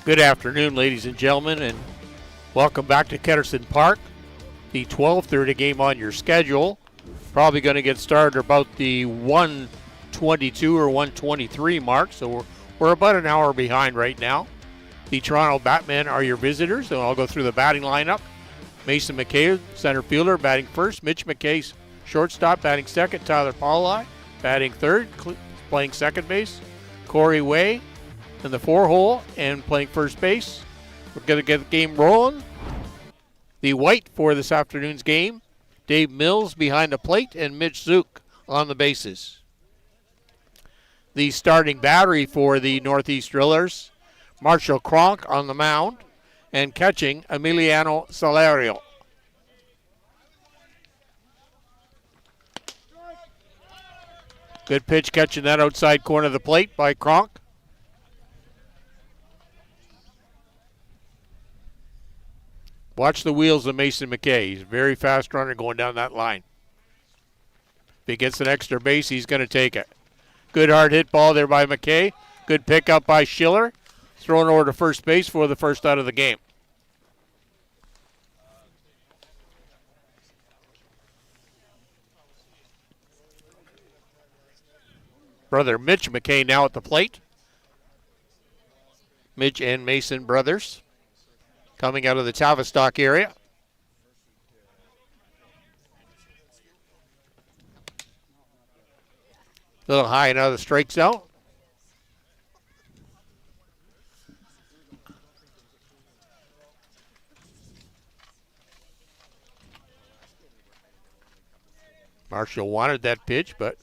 Good afternoon, ladies and gentlemen, and welcome back to Ketterson Park. The 12:30 game on your schedule. Probably going to get started about the 1:22 or 1:23 mark, so we're about an hour behind right now. The Toronto Batmen are your visitors, and I'll go through the batting lineup. Mason McKay, center fielder, batting first. Mitch McKay, shortstop, batting second. Tyler Pauli, batting third, playing second base. Corey Way in the four-hole and playing first base. We're going to get the game rolling. The white for this afternoon's game, Dave Mills behind the plate and Mitch Zook on the bases. The starting battery for the Northeast Drillers, Marshall Cronk on the mound and catching Emiliano Salario. Good pitch catching that outside corner of the plate by Cronk. Watch the wheels of Mason McKay. He's a very fast runner going down that line. If he gets an extra base, he's going to take it. Good hard hit ball there by McKay. Good pickup by Schiller. Thrown over to first base for the first out of the game. Brother Mitch McKay now at the plate. Mitch and Mason brothers coming out of the Tavistock area. A little high and out of the strike zone. Marshall wanted that pitch, but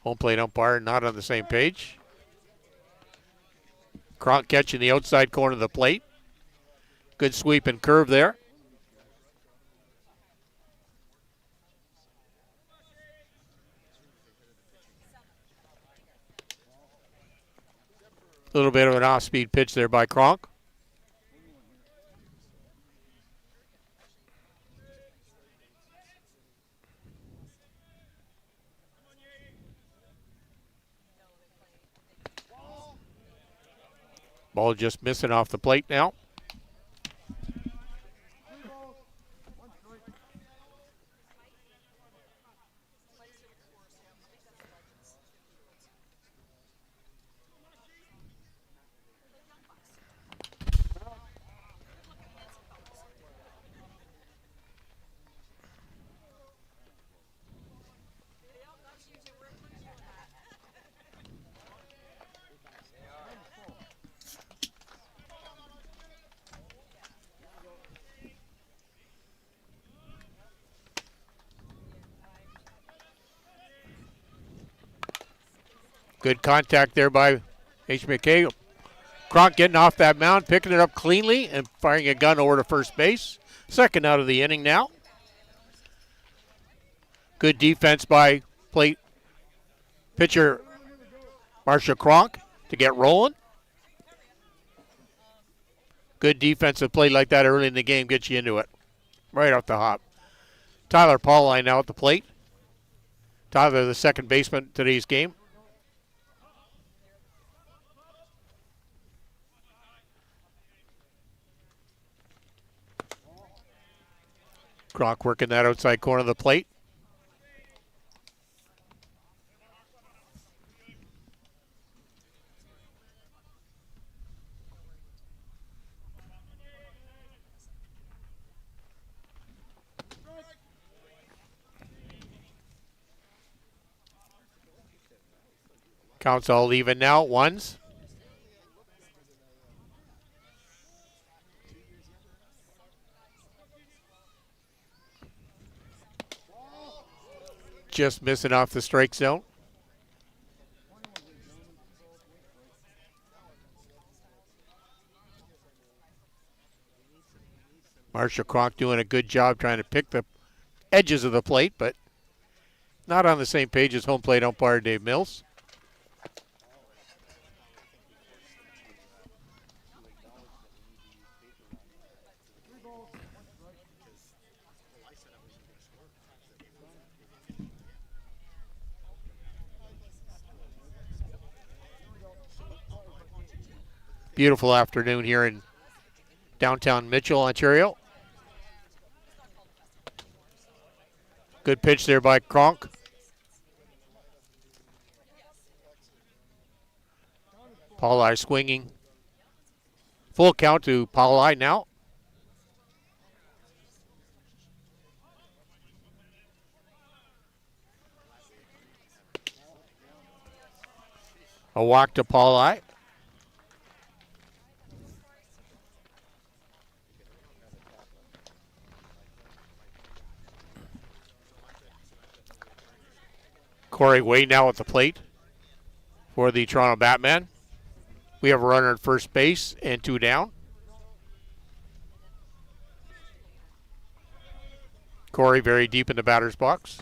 home plate umpire not on the same page. Cronk catching the outside corner of the plate. Good sweep and curve there. A little bit of an off-speed pitch there by Cronk. Ball just missing off the plate now. Good contact there by H. McKay. Cronk getting off that mound, picking it up cleanly and firing a gun over to first base. Second out of the inning now. Good defense by plate pitcher Marshall Cronk to get rolling. Good defensive play like that early in the game gets you into it. Right off the hop. Tyler Pauli now at the plate. Tyler, the second baseman today's game. Cronk working that outside corner of the plate. Counts all even now, ones. Just missing off the strike zone. Marshall Cronk doing a good job trying to pick the edges of the plate, but not on the same page as home plate umpire Dave Mills. Beautiful afternoon here in downtown Mitchell, Ontario. Good pitch there by Kronk. Pauli swinging. Full count to Pauli now. A walk to Pauli. Corey Way now at the plate for the Toronto Batman. We have a runner at first base and 2 down. Corey very deep in the batter's box.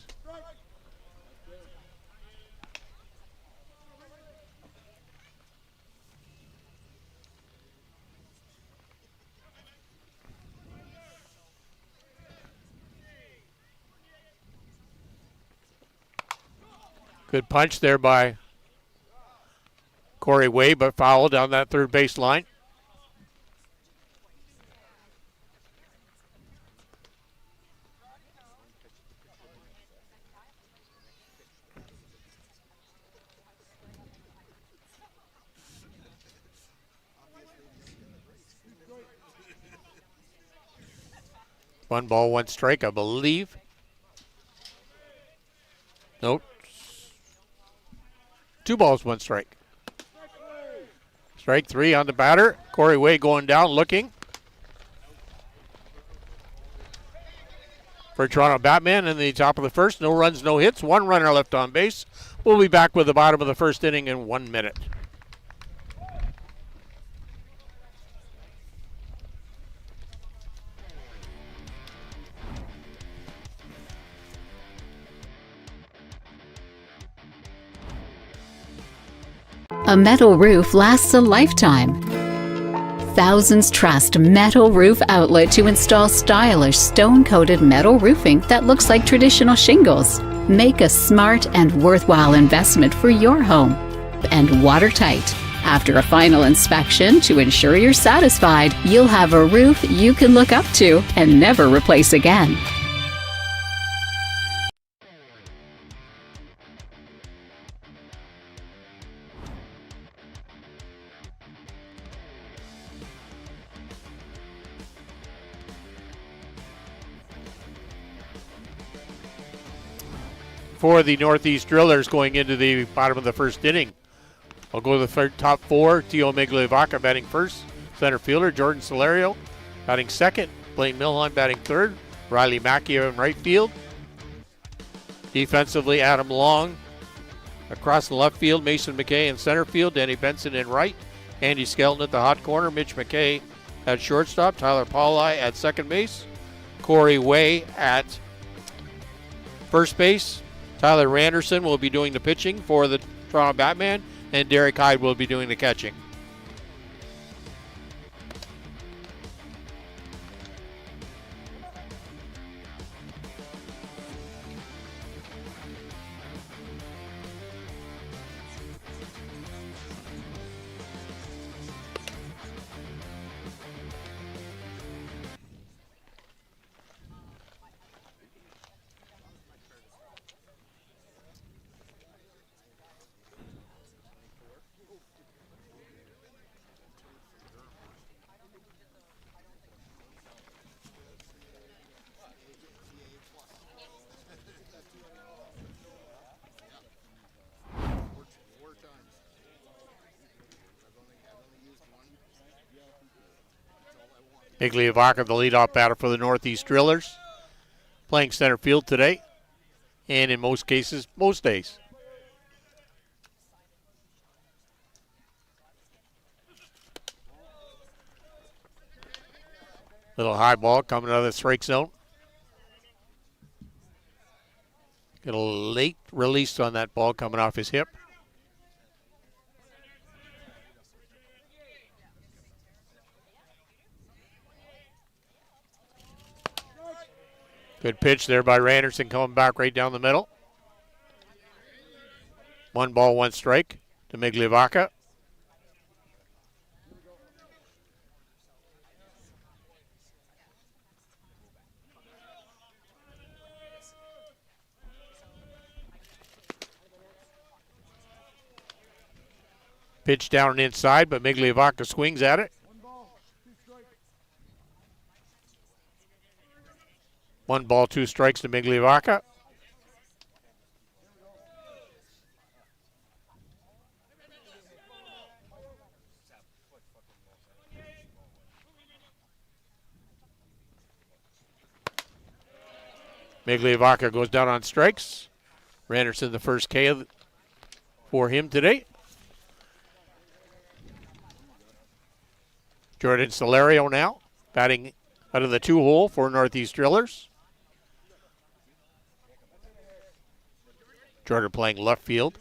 Good punch there by Corey Way, but foul down that third base line. One ball, one strike, I believe. Nope. 2 balls, 1 strike. Strike 3 on the batter. Corey Way going down, looking for Toronto Batman in the top of the first. No runs, no hits. 1 runner left on base. We'll be back with the bottom of the first inning in 1 minute. A metal roof lasts a lifetime. Thousands trust Metal Roof Outlet to install stylish stone-coated metal roofing that looks like traditional shingles. Make a smart and worthwhile investment for your home. And watertight. After a final inspection to ensure you're satisfied, you'll have a roof you can look up to and never replace again. For the Northeast Drillers going into the bottom of the first inning. I'll go to the top 4. Tio Migliavaca batting first. Center fielder Jordan Solario batting second. Blaine Milhon batting third. Riley Macchio in right field. Defensively, Adam Long. Across the left field, Mason McKay in center field. Danny Benson in right. Andy Skelton at the hot corner. Mitch McKay at shortstop. Tyler Pauli at second base. Corey Way at first base. Tyler Randerson will be doing the pitching for the Toronto Batman, and Derek Hyde will be doing the catching. Migliavaca, the leadoff batter for the Northeast Drillers, playing center field today, and in most cases, most days. Little high ball coming out of the strike zone. Get a late release on that ball coming off his hip. Good pitch there by Randerson, coming back right down the middle. 1 ball, 1 strike to Migliavaca. Pitch down and inside, but Migliavaca swings at it. 1 ball, 2 strikes to Migliavaca. Migliavaca goes down on strikes. Randerson, the first K for him today. Jordan Solario now batting out of the 2-hole for Northeast Drillers. Jordan playing left field.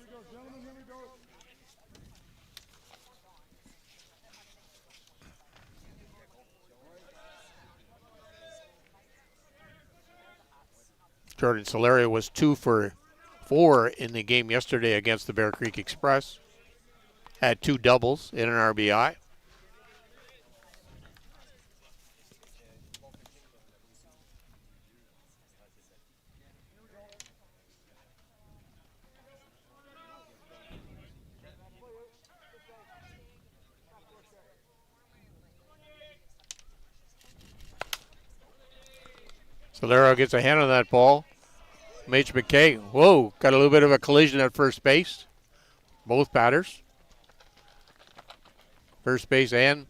Jordan Solario was 2 for 4 in the game yesterday against the Bear Creek Express. Had 2 doubles and an RBI. Solario gets a hand on that ball. Mitch McKay, whoa, got a little bit of a collision at first base. Both batters. First base and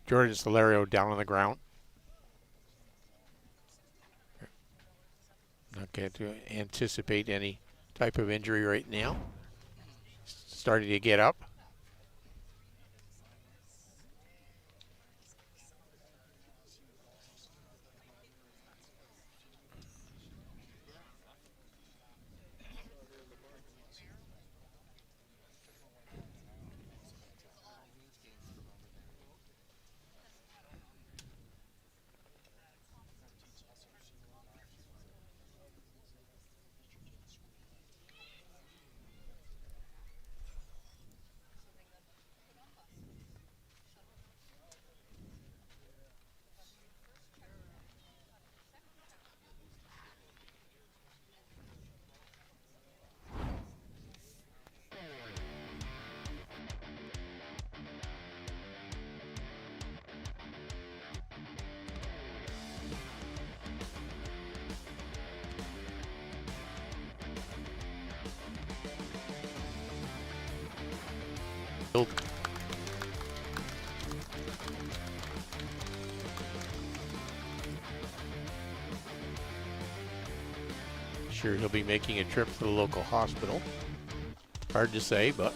Jordan Solario down on the ground. Not going to anticipate any type of injury right now. Starting to get up. Sure, he'll be making a trip to the local hospital. Hard to say, but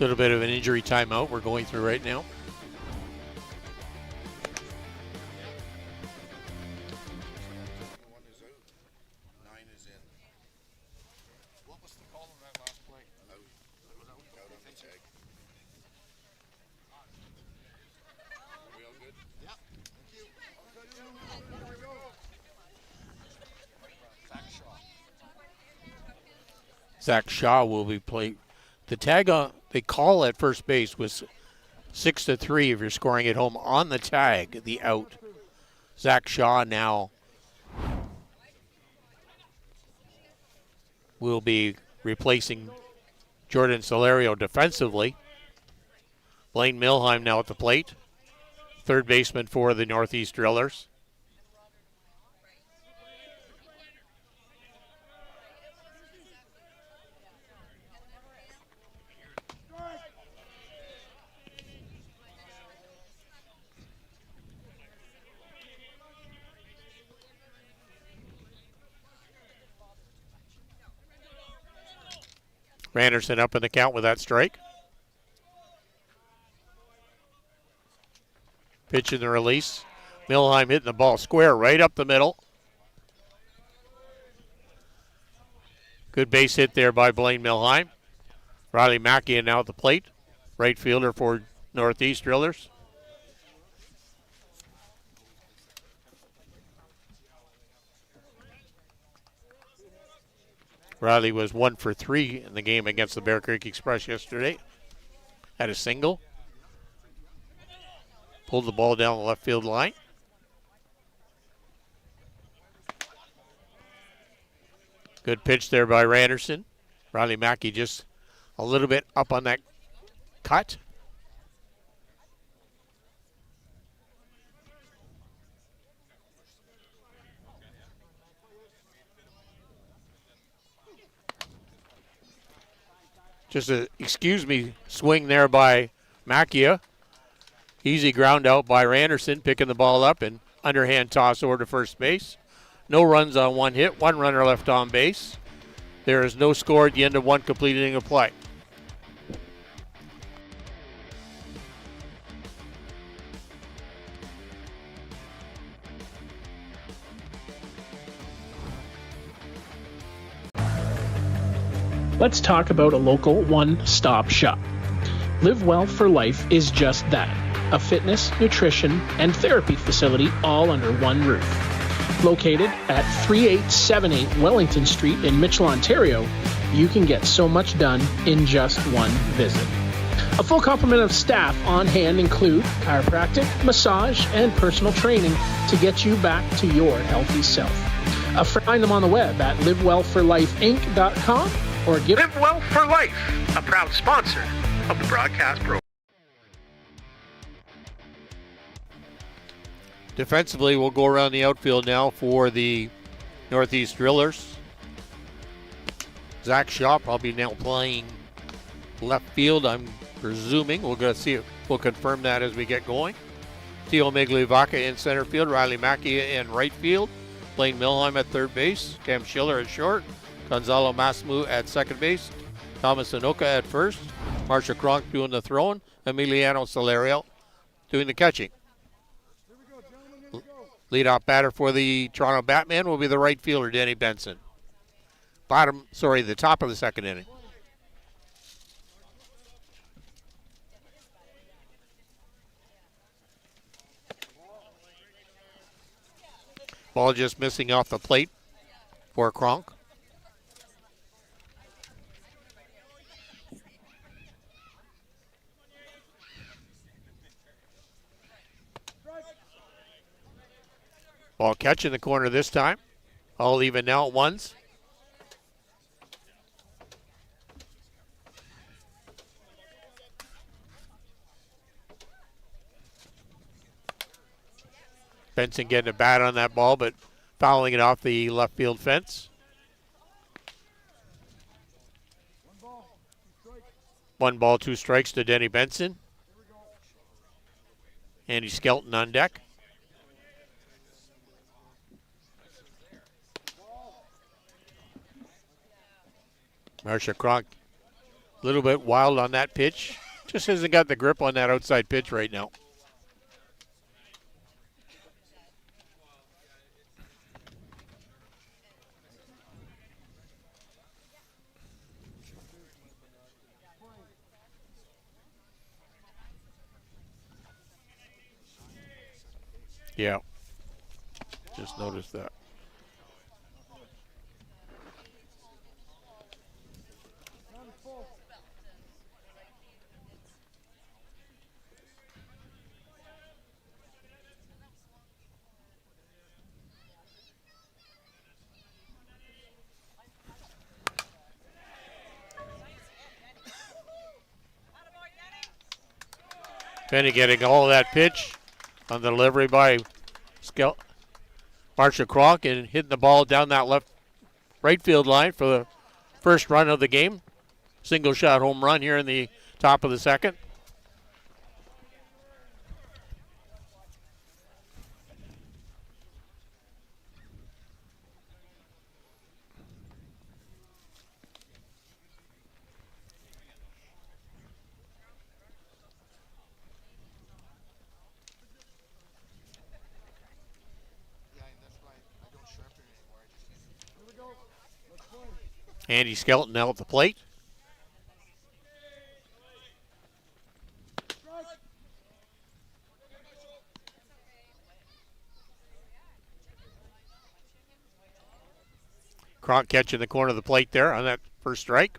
Little bit of an injury timeout we're going through right now. Zach Shaw will be playing. The tag on they call at first base was 6-3 if you're scoring at home. On the tag, the out. Zach Shaw now will be replacing Jordan Solario defensively. Blaine Milheim now at the plate. Third baseman for the Northeast Drillers. Randerson up in the count with that strike. Pitch in the release. Milheim hitting the ball square right up the middle. Good base hit there by Blaine Milheim. Riley Mackey now at the plate. Right fielder for Northeast Drillers. Riley was 1 for 3 in the game against the Bear Creek Express yesterday. Had a single. Pulled the ball down the left field line. Good pitch there by Randerson. Riley Mackey just a little bit up on that cut. Just a, excuse me, swing there by Macchia. Easy ground out by Randerson, picking the ball up and underhand toss over to first base. No runs on one hit, one runner left on base. There is no score at the end of one completed inning of play. Let's talk about a local one-stop shop. Live Well for Life is just that, a fitness, nutrition, and therapy facility all under one roof. Located at 3878 Wellington Street in Mitchell, Ontario, you can get so much done in just one visit. A full complement of staff on hand include chiropractic, massage, and personal training to get you back to your healthy self. Find them on the web at livewellforlifeinc.com or give Live Well for Life, a proud sponsor of the broadcast program. Defensively, we'll go around the outfield now for the Northeast Drillers. Zach Shaw probably now playing left field, I'm presuming. We're going to see it. We'll confirm that as we get going. Theo Miglivaca in center field. Riley Mackey in right field. Blaine Milheim at third base. Cam Schiller at short. Gonzalo Masmu at second base. Thomas Anoka at first. Marsha Kronk doing the throwing. Emiliano Solario doing the catching. Leadoff batter for the Toronto Batman will be the right fielder, Denny Benson. The top of the second inning. Ball just missing off the plate for Kronk. Ball catch in the corner this time. All even now at ones. Benson getting a bat on that ball, but fouling it off the left field fence. 1 ball, 2 strikes to Denny Benson. Andy Skelton on deck. Marsha Kronk A little bit wild on that pitch. Just hasn't got the grip on that outside pitch right now. Yeah. Just noticed that. Penny getting all of that pitch on the delivery by Marcia Kronk and hitting the ball down that right field line for the first run of the game. Single shot home run here in the top of the second. Andy Skelton now at the plate. Kronk catching the corner of the plate there on that first strike.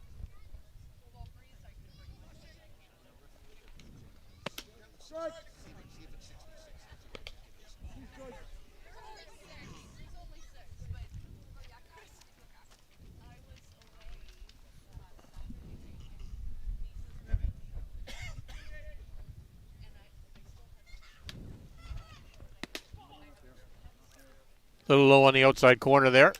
A little low on the outside corner there.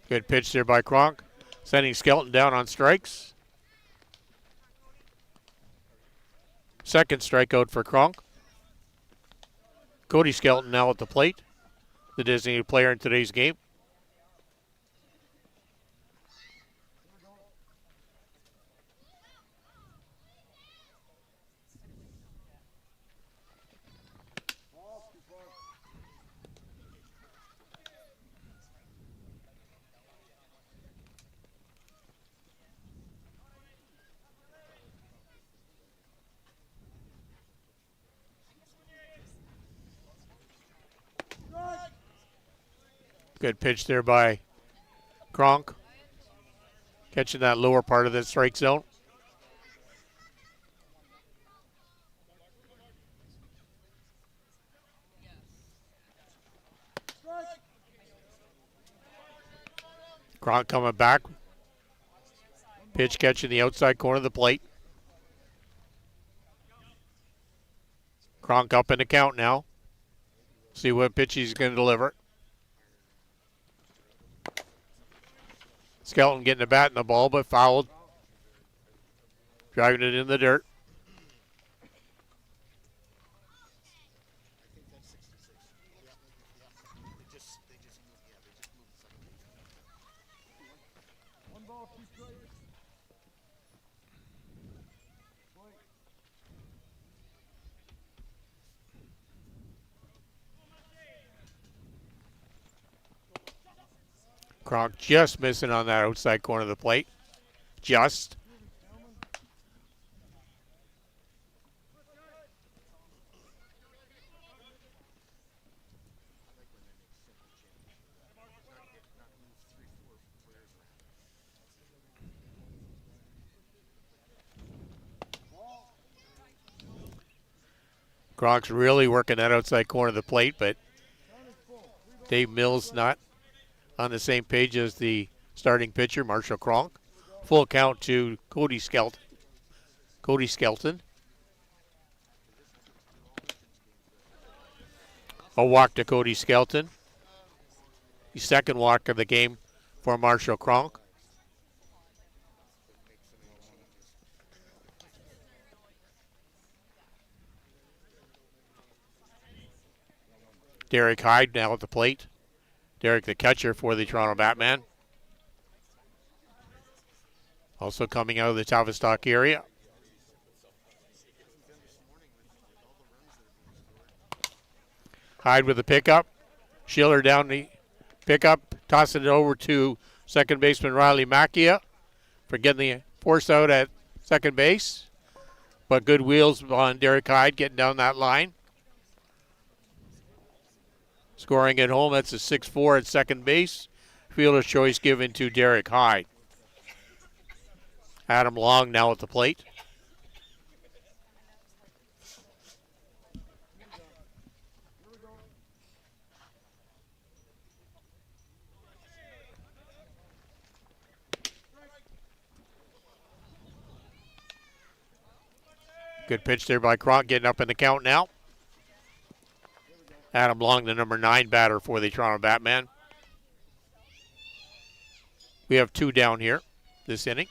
Good pitch there by Kronk, sending Skelton down on strikes. Second strikeout for Kronk. Cody Skelton now at the plate, the designated player in today's game. Good pitch there by Kronk, catching that lower part of the strike zone. Kronk coming back. Pitch catching the outside corner of the plate. Kronk up in the count now. See what pitch he's going to deliver. Skelton getting a bat in the ball, but fouled. Driving it in the dirt. Kronk just missing on that outside corner of the plate. Just. Kronk's really working that outside corner of the plate, but Dave Mills not on the same page as the starting pitcher, Marshall Kronk. Full count to Cody Skelton. A walk to Cody Skelton. The second walk of the game for Marshall Kronk. Derek Hyde now at the plate. Derek, the catcher for the Toronto Batman. Also coming out of the Tavistock area. Hyde with the pickup. Schiller down the pickup, tossing it over to second baseman Riley Macchia for getting the force out at second base. But good wheels on Derek Hyde getting down that line. Scoring at home, that's a 6-4 at second base. Fielder's choice given to Derek Hyde. Adam Long now at the plate. Good pitch there by Cronk, getting up in the count now. Adam Long, the number 9 batter for the Toronto Batman. We have 2 down here this inning.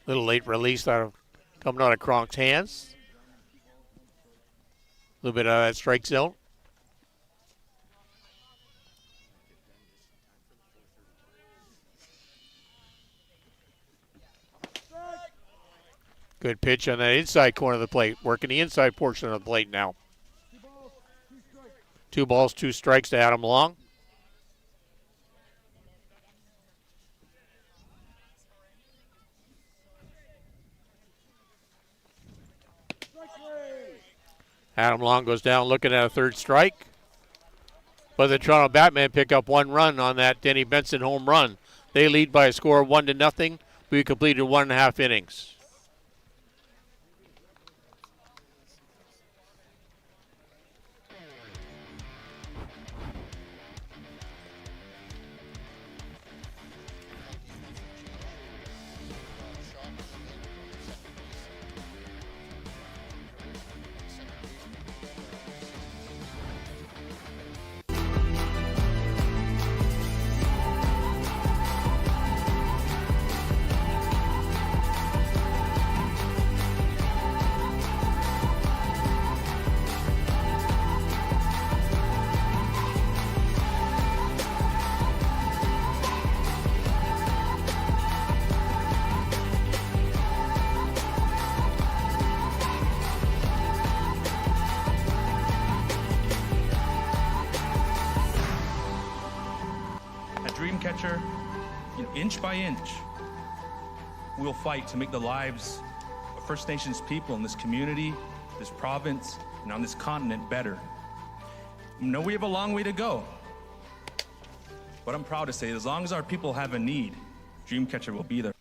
Little late release coming out of Cronk's hands. A little bit out of that strike zone. Good pitch on that inside corner of the plate. Working the inside portion of the plate now. 2 balls, 2 strikes to Adam Long. Adam Long goes down looking at a 3rd strike. But the Toronto Batman pick up 1 run on that Denny Benson home run. They lead by a score of 1-0. We completed 1.5 innings. Catcher, inch by inch, we'll fight to make the lives of First Nations people in this community, this province, and on this continent better. I know we have a long way to go, but I'm proud to say as long as our people have a need, Dreamcatcher will be there.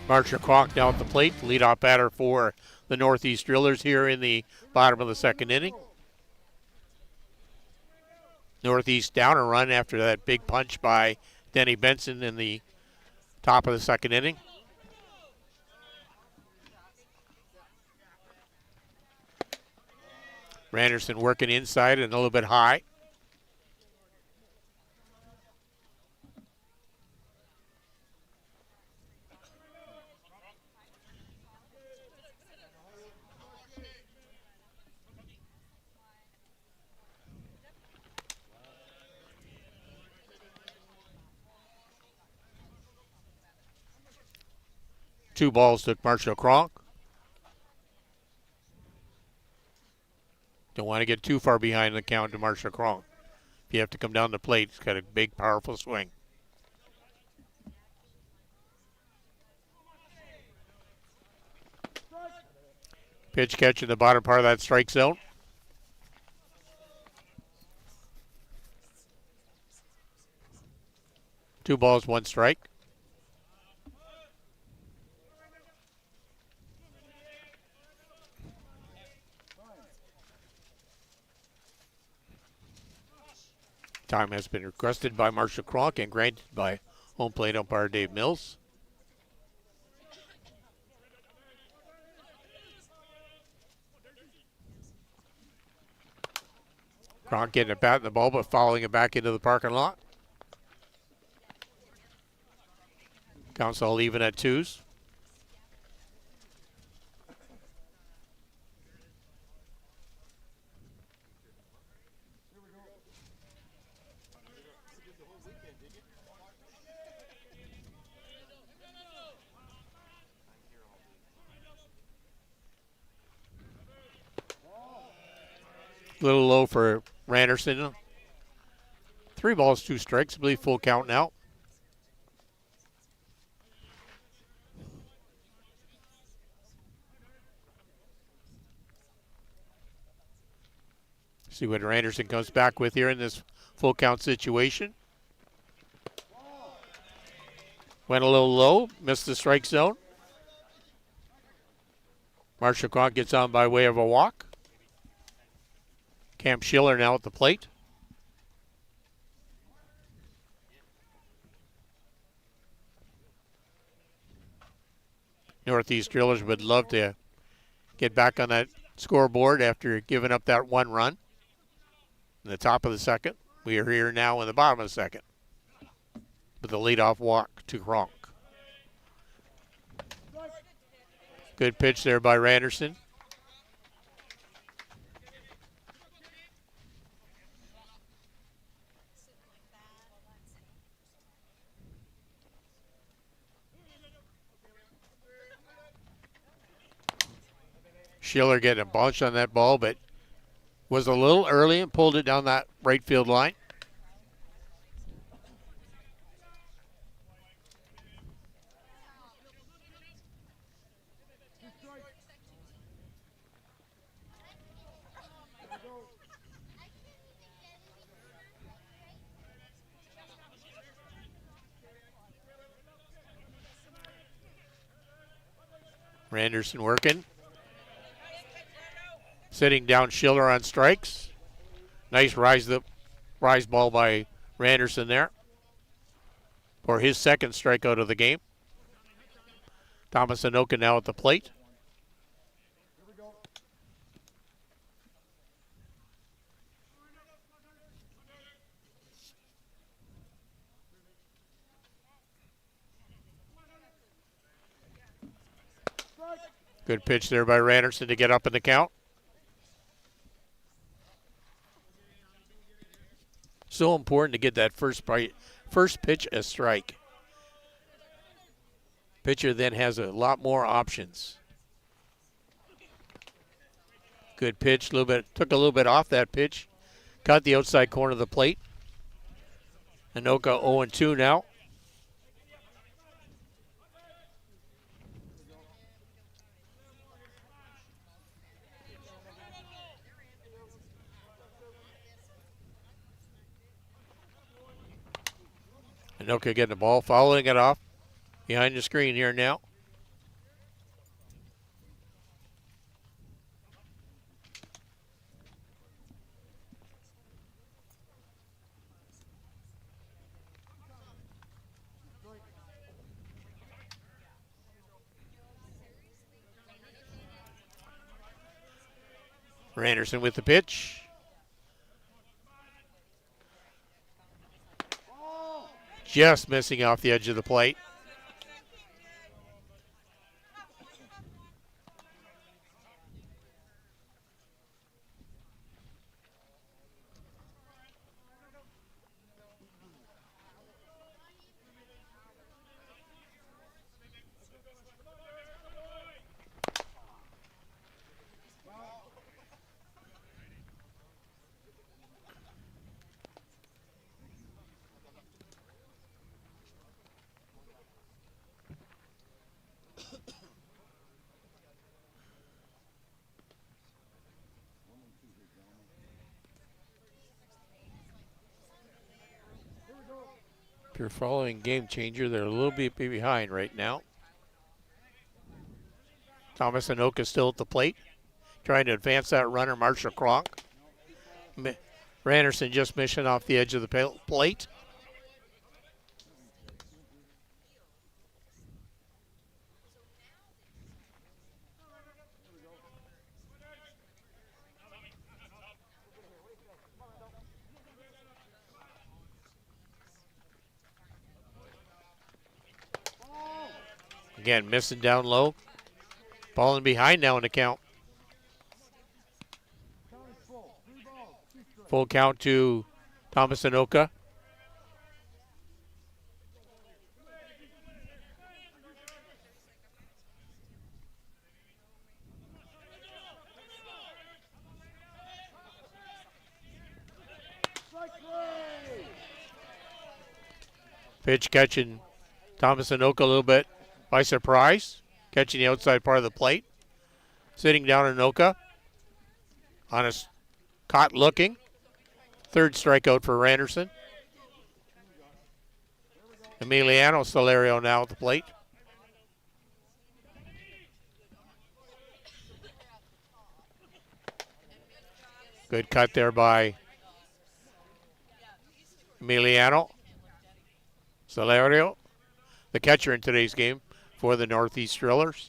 Marshall Cronk down at the plate, leadoff batter for the Northeast Drillers here in the bottom of the 2nd inning. Northeast down a run after that big punch by Denny Benson in the top of the 2nd inning. Randerson working inside and a little bit high. Two balls took Marshall Cronk. Don't want to get too far behind the count to Marshall Cronk. If you have to come down the plate, he's got a big, powerful swing. Pitch catch in the bottom part of that strike zone. 2 balls, 1 strike. Time has been requested by Marshall Kronk and granted by home plate umpire Dave Mills. Kronk getting a bat in the ball, but fouling it back into the parking lot. Counts all even at 2s. A little low for Randerson. 3 balls, 2 strikes. I believe full count now. See what Randerson comes back with here in this full count situation. Went a little low, missed the strike zone. Marshall Kronk gets on by way of a walk. Cam Schiller now at the plate. Northeast Drillers would love to get back on that scoreboard after giving up that 1 run in the top of the second. We are here now in the bottom of the second with a leadoff walk to Kronk. Good pitch there by Randerson. Schiller getting a bunch on that ball, but was a little early and pulled it down that right field line. Randerson working. Sitting down Schiller on strikes. Nice rise ball by Randerson there for his second strikeout of the game. Thomas Anoka now at the plate. Good pitch there by Randerson to get up in the count. So important to get that first pitch a strike. Pitcher then has a lot more options. Good pitch, took a little bit off that pitch. Caught the outside corner of the plate. Anoka 0-2 now. Anoka getting the ball, following it off behind the screen here now. Randerson with the pitch. Just missing off the edge of the plate. you're following Game Changer, they're a little bit behind right now. Thomas Anoka still at the plate, trying to advance that runner, Marshall Kronk. Randerson just missing off the edge of the plate. Again, missing down low. Falling behind now in the count. Full count to Thomas Anoka. Pitch catching Thomas Anoka a little bit by surprise. Catching the outside part of the plate. Sitting down Anoka. On a caught looking. Third strikeout for Randerson. Emiliano Solario now at the plate. Good cut there by Emiliano Solario, the catcher in today's game for the Northeast Drillers.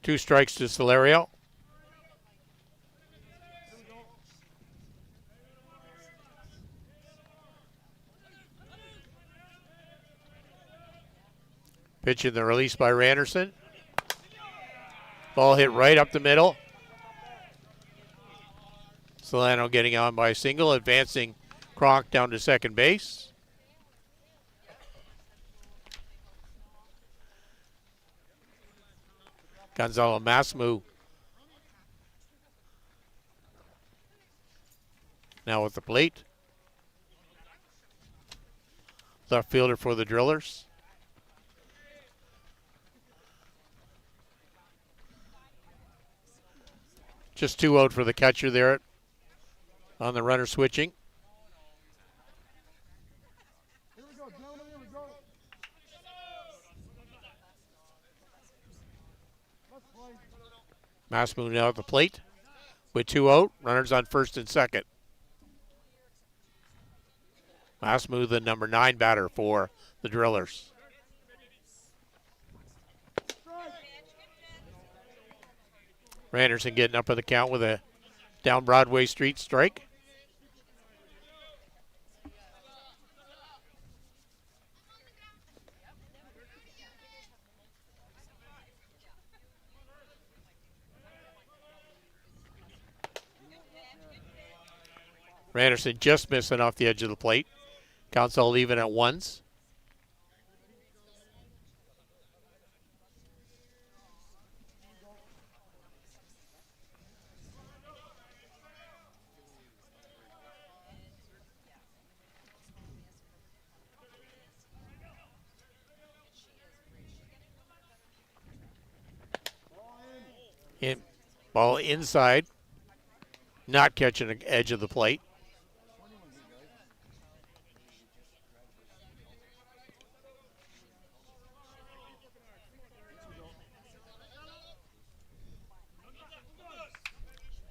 Two strikes to Solario. Pitch in the release by Randerson. Ball hit right up the middle. Solano getting on by a single, advancing Kronk down to second base. Gonzalo Masmu now at the plate. Left fielder for the Drillers. Just 2 out for the catcher there on the runner switching. Masmu now at the plate with 2 out. Runners on first and second. Masmu, the number 9 batter for the Drillers. Randerson getting up on the count with a down Broadway Street strike. Randerson just missing off the edge of the plate. Counts all even at ones. Ball inside, not catching the edge of the plate.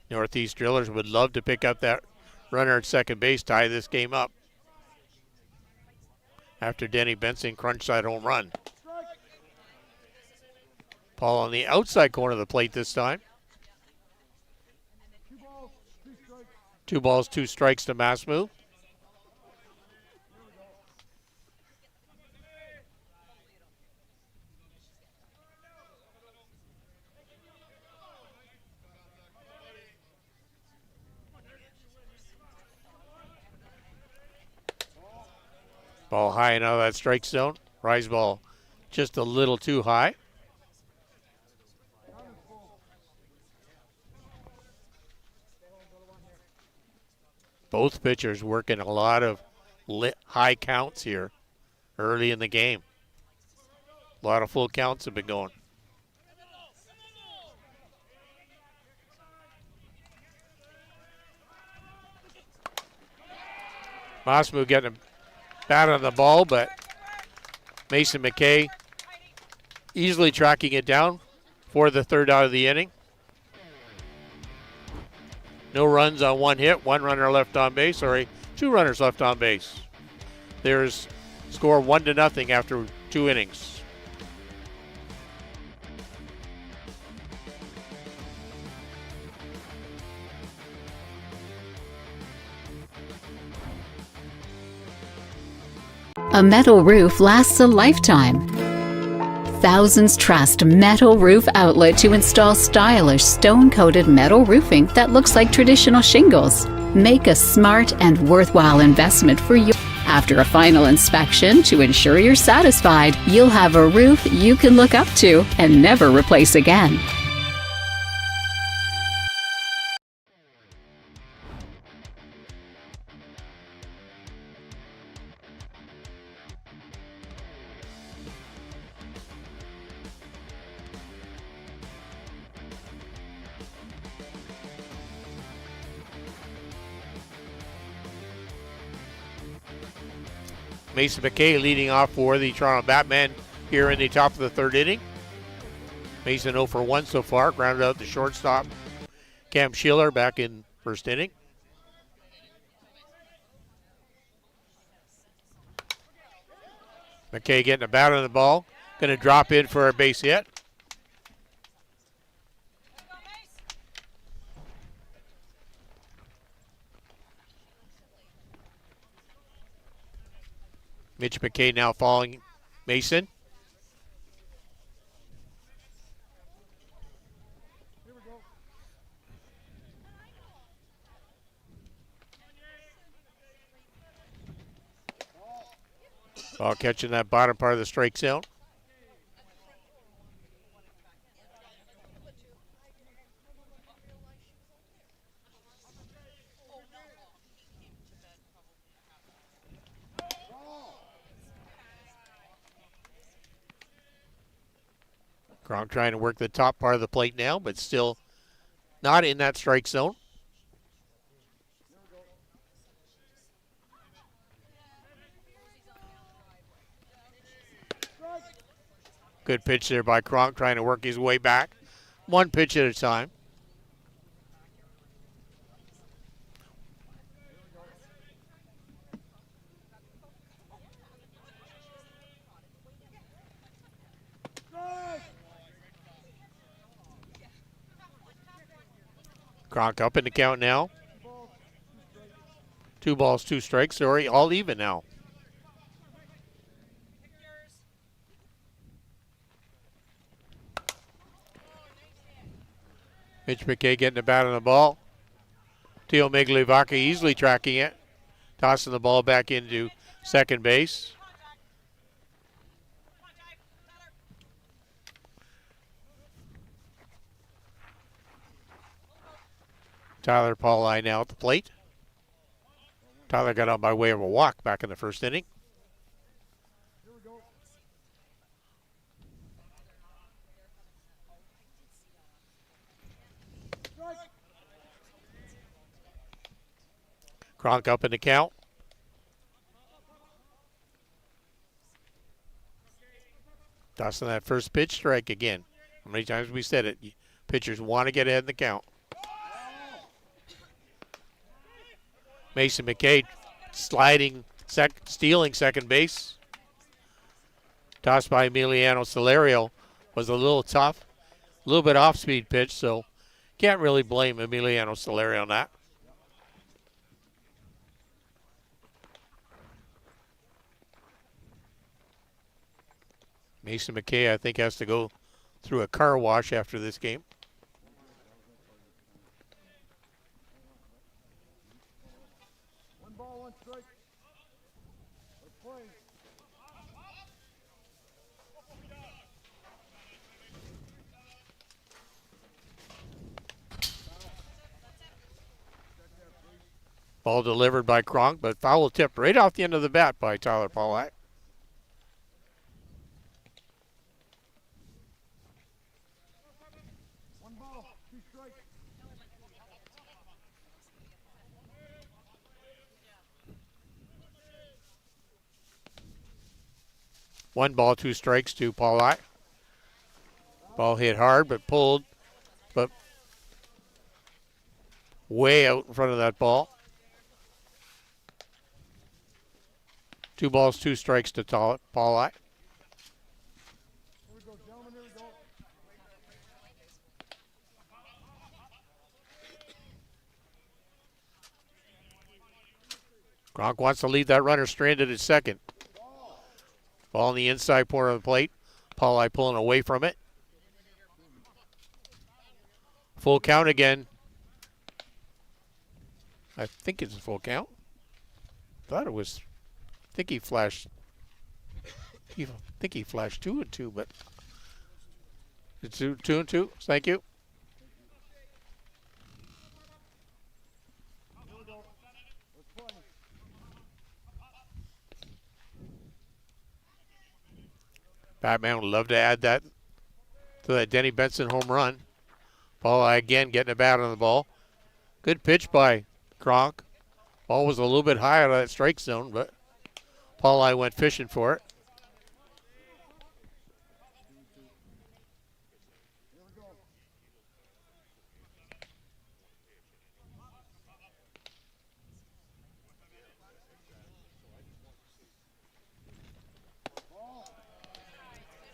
Northeast Drillers would love to pick up that runner at second base, tie this game up after Denny Benson crunched that home run. Paul on the outside corner of the plate this time. 2 balls, 2 strikes to Masmu. Ball high and out of that strike zone. Rise ball just a little too high. Both pitchers working a lot of high counts here early in the game. A lot of full counts have been going. Mosmu getting a bat on the ball, but Mason McKay easily tracking it down for the third out of the inning. No runs on one hit, one runner left on base, sorry, two runners left on base. There's score 1-0 after 2 innings. A metal roof lasts a lifetime. Thousands trust Metal Roof Outlet to install stylish stone-coated metal roofing that looks like traditional shingles. Make a smart and worthwhile investment for you. After a final inspection, to ensure you're satisfied, you'll have a roof you can look up to and never replace again. Mason McKay leading off for the Toronto Batmen here in the top of the third inning. Mason 0 for 1 so far, grounded out the shortstop. Cam Schiller back in first inning. McKay getting a bat on the ball. Going to drop in for a base hit. Mitch McKay now following Mason. Ball catching that bottom part of the strike zone. Gronk trying to work the top part of the plate now, but still not in that strike zone. Good pitch there by Gronk, trying to work his way back. One pitch at a time. Gronk up in the count now. 2 balls, 2 strikes. Sorry, all even now. Mitch McKay getting the bat on the ball. Teo Migliavacca easily tracking it. Tossing the ball back into second base. Tyler Pauli now at the plate. Tyler got out by way of a walk back in the first inning. Gronk up in the count. Tossing that first pitch, strike again. How many times we said it? Pitchers want to get ahead in the count. Mason McKay stealing second base. Tossed by Emiliano Celerio was a little tough. A little bit off-speed pitch, so can't really blame Emiliano Celerio on that. Mason McKay, I think, has to go through a car wash after this game. Ball delivered by Kronk, but foul tipped right off the end of the bat by Tyler Polak. One ball, 2 strikes to Polak. Ball hit hard, but pulled, but way out in front of that ball. 2 balls, 2 strikes to Polak. Gronk wants to leave that runner stranded at second. Ball in the inside corner of the plate. Polak pulling away from it. Full count again. I think it's a full count. Thought it was. I think he flashed 2-2, but it's 2-2. Thank you. Batman would love to add that to that Denny Benson home run. Paul again getting a bat on the ball. Good pitch by Kronk. Ball was a little bit high out of that strike zone, but Paul went fishing for it.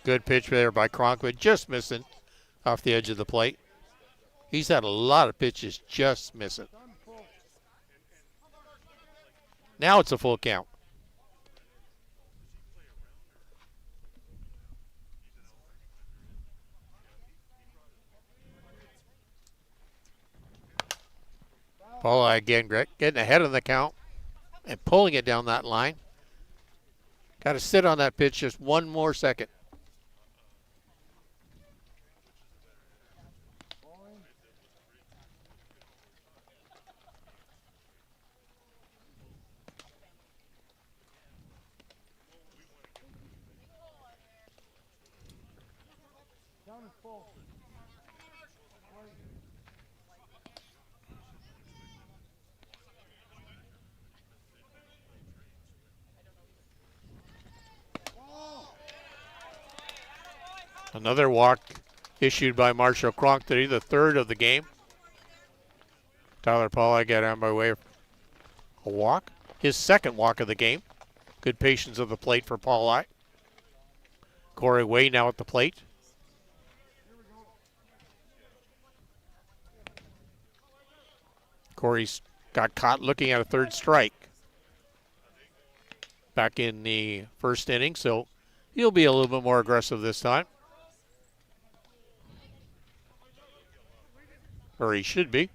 Good pitch there by Kronk, but just missing off the edge of the plate. He's had a lot of pitches just missing. Now it's a full count. Paul again getting ahead of the count and pulling it down that line. Got to sit on that pitch just one more second. Another walk issued by Marshall Kronk today, the third of the game. Tyler Polak got on by way of a walk. His second walk of the game. Good patience of the plate for Polak. Corey Way now at the plate. Corey's got caught looking at a third strike back in the first inning, so he'll be a little bit more aggressive this time. Or he should be.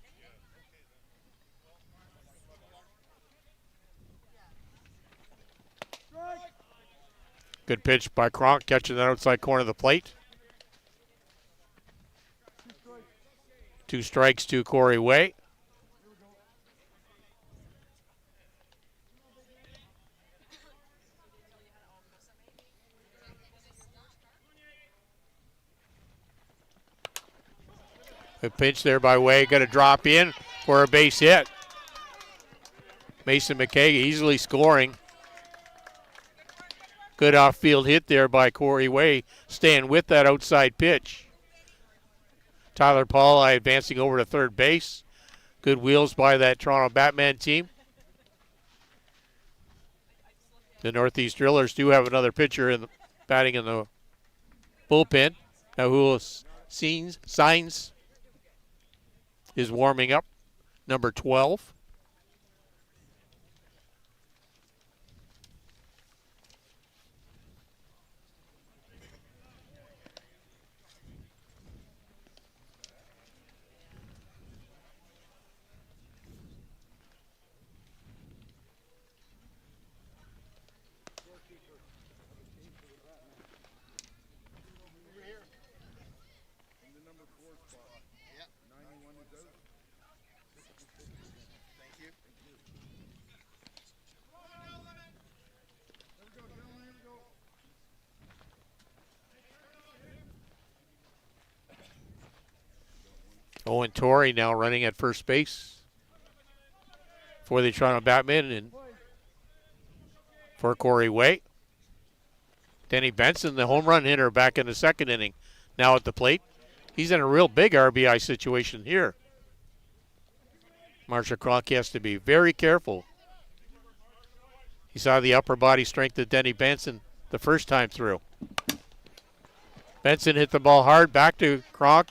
Good pitch by Kronk, catching that outside corner of the plate. 2 strikes to Corey Way. Good pitch there by Way, going to drop in for a base hit. Mason McKay easily scoring. Good off-field hit there by Corey Way, staying with that outside pitch. Tyler Paul advancing over to third base. Good wheels by that Toronto Batman team. The Northeast Drillers do have another pitcher batting in the bullpen. Now who signs is warming up, number 12. Owen Torrey now running at first base for the Toronto Batmen and for Corey Way. Denny Benson, the home run hitter, back in the second inning, now at the plate. He's in a real big RBI situation here. Marshall Kronk has to be very careful. He saw the upper body strength of Denny Benson the first time through. Benson hit the ball hard, back to Kronk.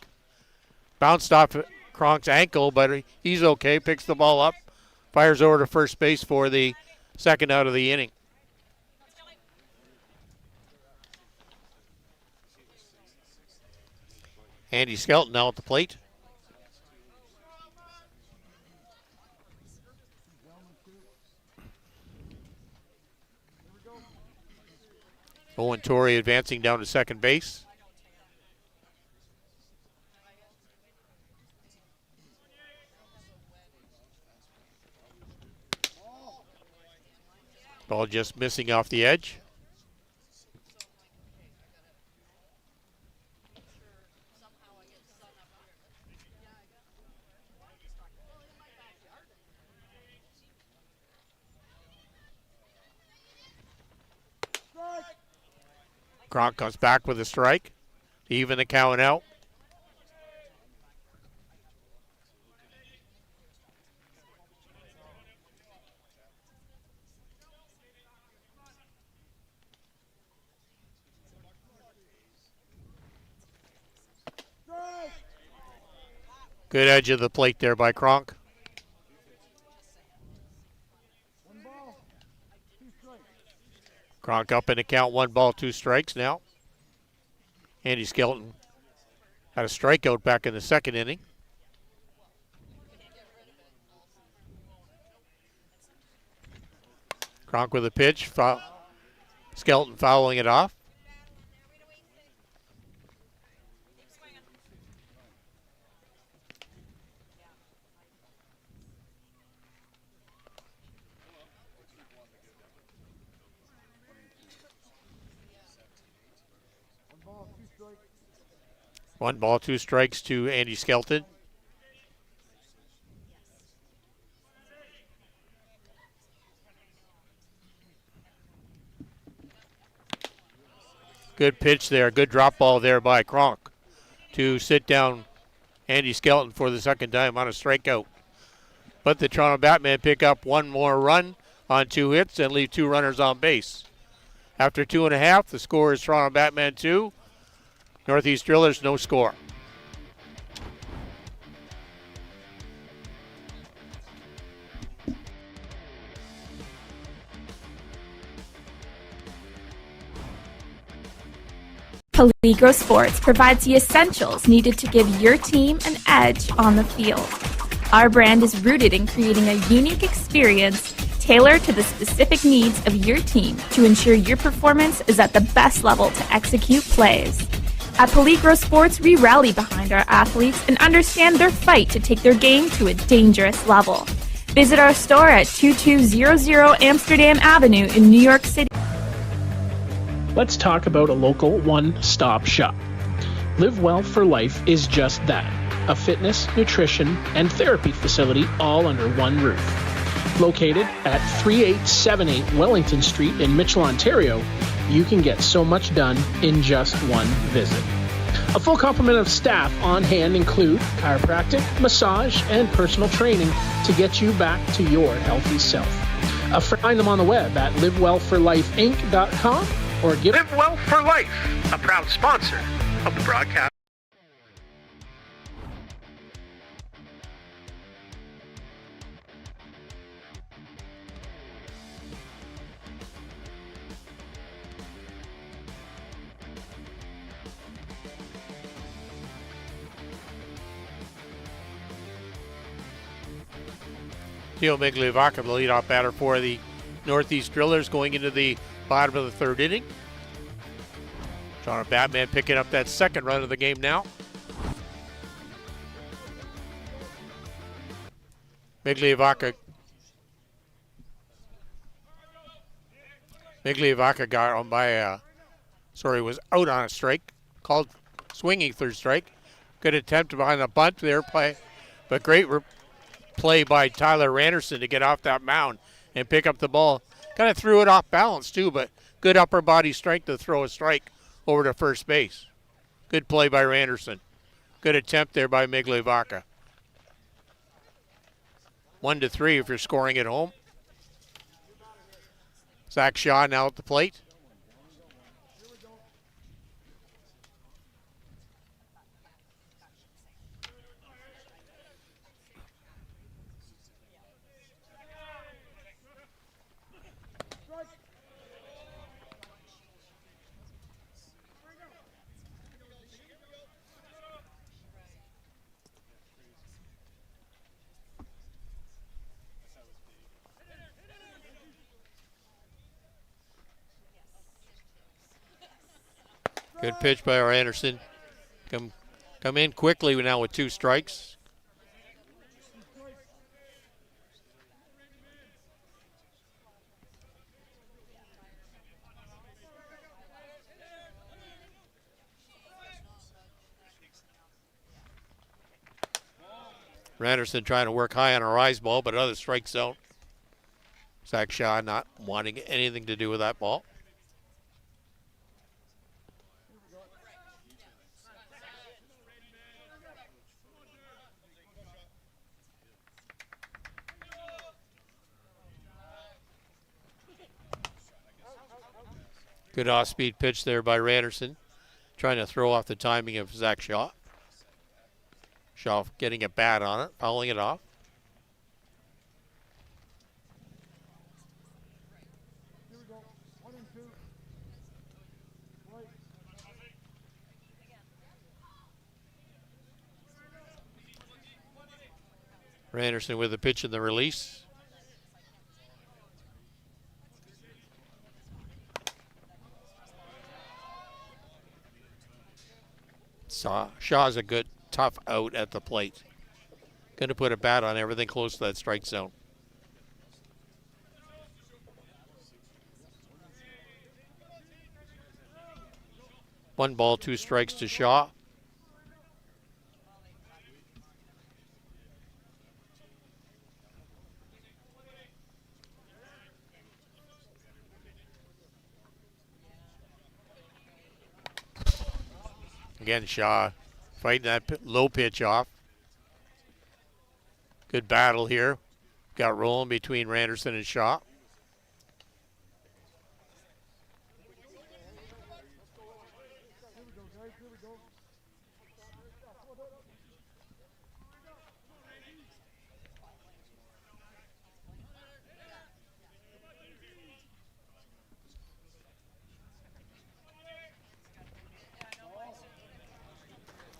Bounced off Kronk's ankle, but he's okay. Picks the ball up, fires over to first base for the second out of the inning. Andy Skelton now at the plate. Owen Torrey advancing down to second base. Ball just missing off the edge. Kronk comes back with a strike to even the count out. Good edge of the plate there by Kronk. Kronk up in the count, 1 ball, 2 strikes now. Andy Skelton had a strikeout back in the second inning. Kronk with a pitch, Skelton fouling it off. One ball, 2 strikes to Andy Skelton. Good pitch there, good drop ball there by Kronk to sit down Andy Skelton for the second time on a strikeout. But the Toronto Batmen pick up 1 more run on 2 hits and leave 2 runners on base. After 2.5, the score is Toronto Batman 2, Northeast Drillers no score. Peligro Sports provides the essentials needed to give your team an edge on the field. Our brand is rooted in creating a unique experience tailored to the specific needs of your team to ensure your performance is at the best level to execute plays. At Peligro Sports, we rally behind our athletes and understand their fight to take their game to a dangerous level. Visit our store at 2200 Amsterdam Avenue in New York City. Let's talk about a local one-stop shop. Live Well for Life is just that, a fitness, nutrition, and therapy facility all under one roof. Located at 3878 Wellington Street in Mitchell, Ontario, you can get so much done in just one visit. A full complement of staff on hand include chiropractic, massage, and personal training to get you back to your healthy self. Find them on the web at livewellforlifeinc.com or give Live Well for Life, a proud sponsor of the broadcast. Theo Migliavaca, the leadoff batter for the Northeast Drillers, going into the bottom of the third inning. Toronto Batman picking up that second run of the game now. Migliavaca got on by was out on a strike, called swinging third strike. Good attempt behind the bunt there, but great play by Tyler Randerson to get off that mound and pick up the ball. Kind of threw it off balance too, but good upper body strength to throw a strike over to first base. Good play by Randerson. Good attempt there by Migliovaca. 1-3 if you're scoring at home. Zach Shaw now at the plate. Good pitch by Anderson. Come in quickly now with 2 strikes. Randerson trying to work high on a rise ball, but another strike zone. Zach Shaw not wanting anything to do with that ball. Good off-speed pitch there by Randerson, trying to throw off the timing of Zach Shaw. Shaw getting a bat on it, fouling it off. Randerson with the pitch and the release. Shaw's a good, tough out at the plate. Going to put a bat on everything close to that strike zone. One ball, 2 strikes to Shaw. Again, Shaw fighting that low pitch off. Good battle here. Got rolling between Randerson and Shaw.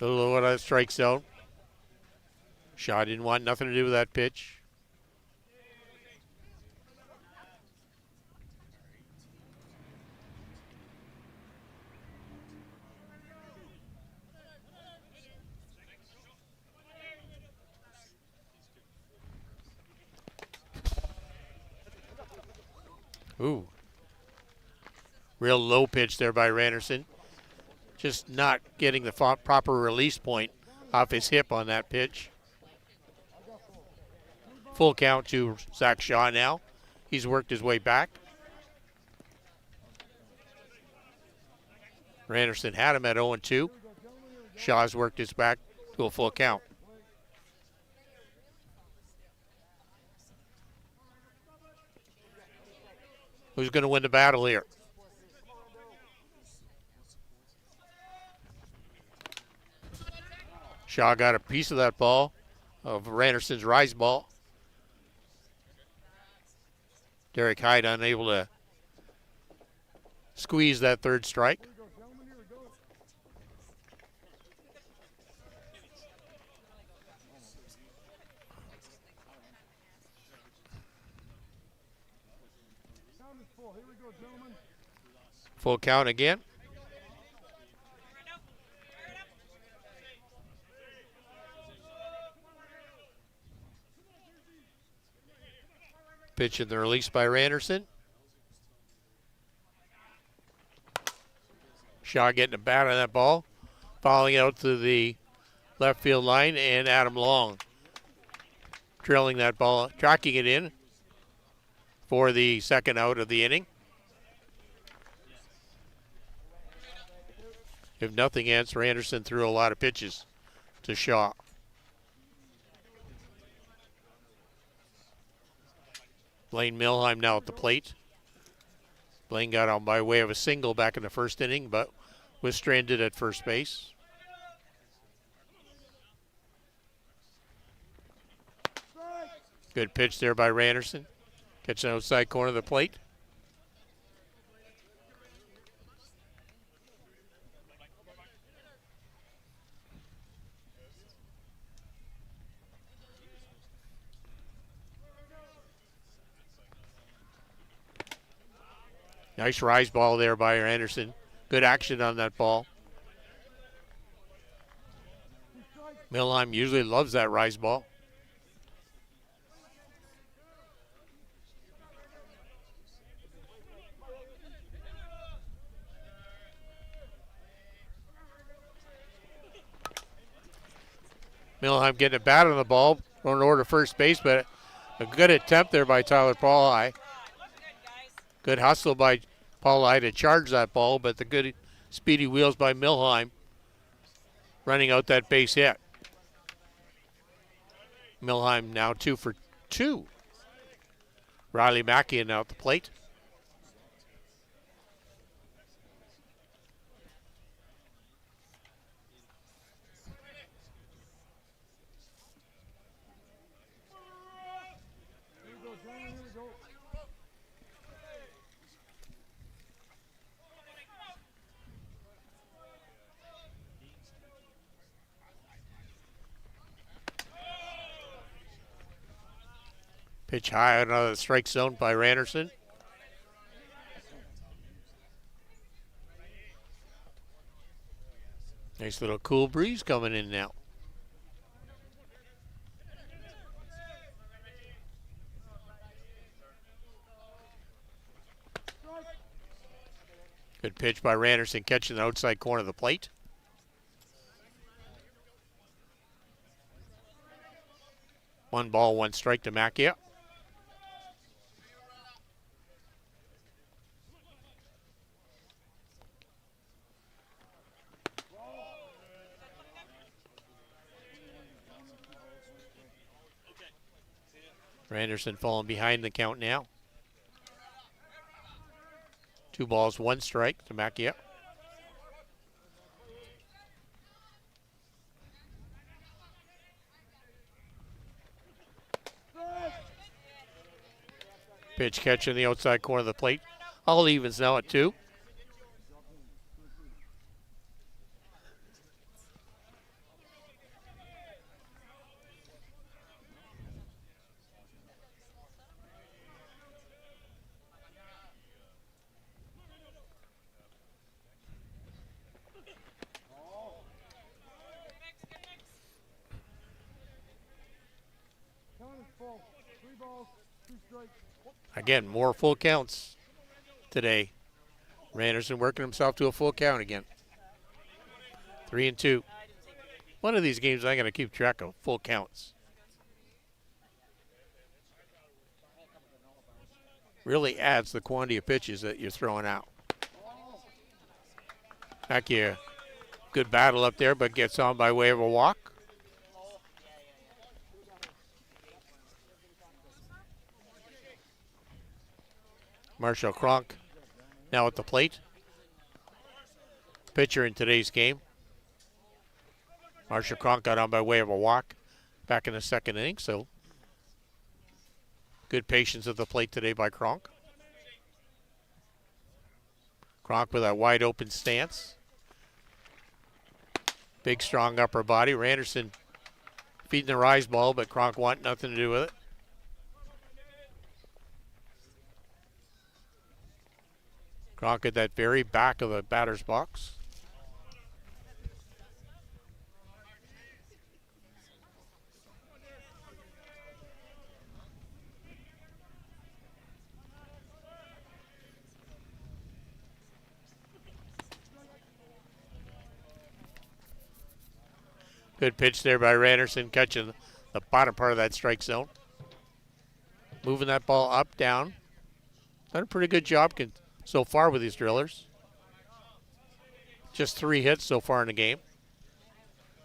A little low at that strike zone. Shaw didn't want nothing to do with that pitch. Ooh. Real low pitch there by Randerson. Just not getting the proper release point off his hip on that pitch. Full count to Zach Shaw now. He's worked his way back. Randerson had him at 0-2. Shaw's worked his back to a full count. Who's going to win the battle here? Shaw got a piece of that ball, of Randerson's rise ball. Derek Hyde unable to squeeze that 3rd strike. Full count again. Pitch in the release by Randerson. Shaw getting a bat on that ball. Fouling out to the left field line, and Adam Long trailing that ball, tracking it in for the second out of the inning. If nothing else, Anderson threw a lot of pitches to Shaw. Blaine Milheim now at the plate. Blaine got on by way of a single back in the first inning, but was stranded at first base. Good pitch there by Randerson. Catching outside corner of the plate. Nice rise ball there by Anderson. Good action on that ball. Milheim usually loves that rise ball. Milheim getting a bat on the ball, going over to first base, but a good attempt there by Tyler Paulai. Good hustle by Paulai to charge that ball, but the good speedy wheels by Milheim running out that base hit. Milheim now 2 for 2. Riley Mackian out the plate. Pitch high out of the strike zone by Randerson. Nice little cool breeze coming in now. Good pitch by Randerson, catching the outside corner of the plate. One ball, one strike to Macchia. Randerson falling behind the count now. 2 balls, 1 strike to Macchia. Pitch catch in the outside corner of the plate. All evens now at 2. Again, more full counts today. Randerson working himself to a full count again. 3-2. One of these games I'm going to keep track of full counts. Really adds the quantity of pitches that you're throwing out. Macchia, good battle up there, but gets on by way of a walk. Marshall Cronk now at the plate. Pitcher in today's game. Marshall Cronk got on by way of a walk back in the second inning, so good patience at the plate today by Cronk. Cronk with a wide open stance. Big strong upper body. Randerson feeding the rise ball, but Cronk want nothing to do with it. Cronk at that very back of the batter's box. Good pitch there by Randerson, catching the bottom part of that strike zone. Moving that ball up, down. Done a pretty good job so far with these drillers. Just 3 hits so far in the game.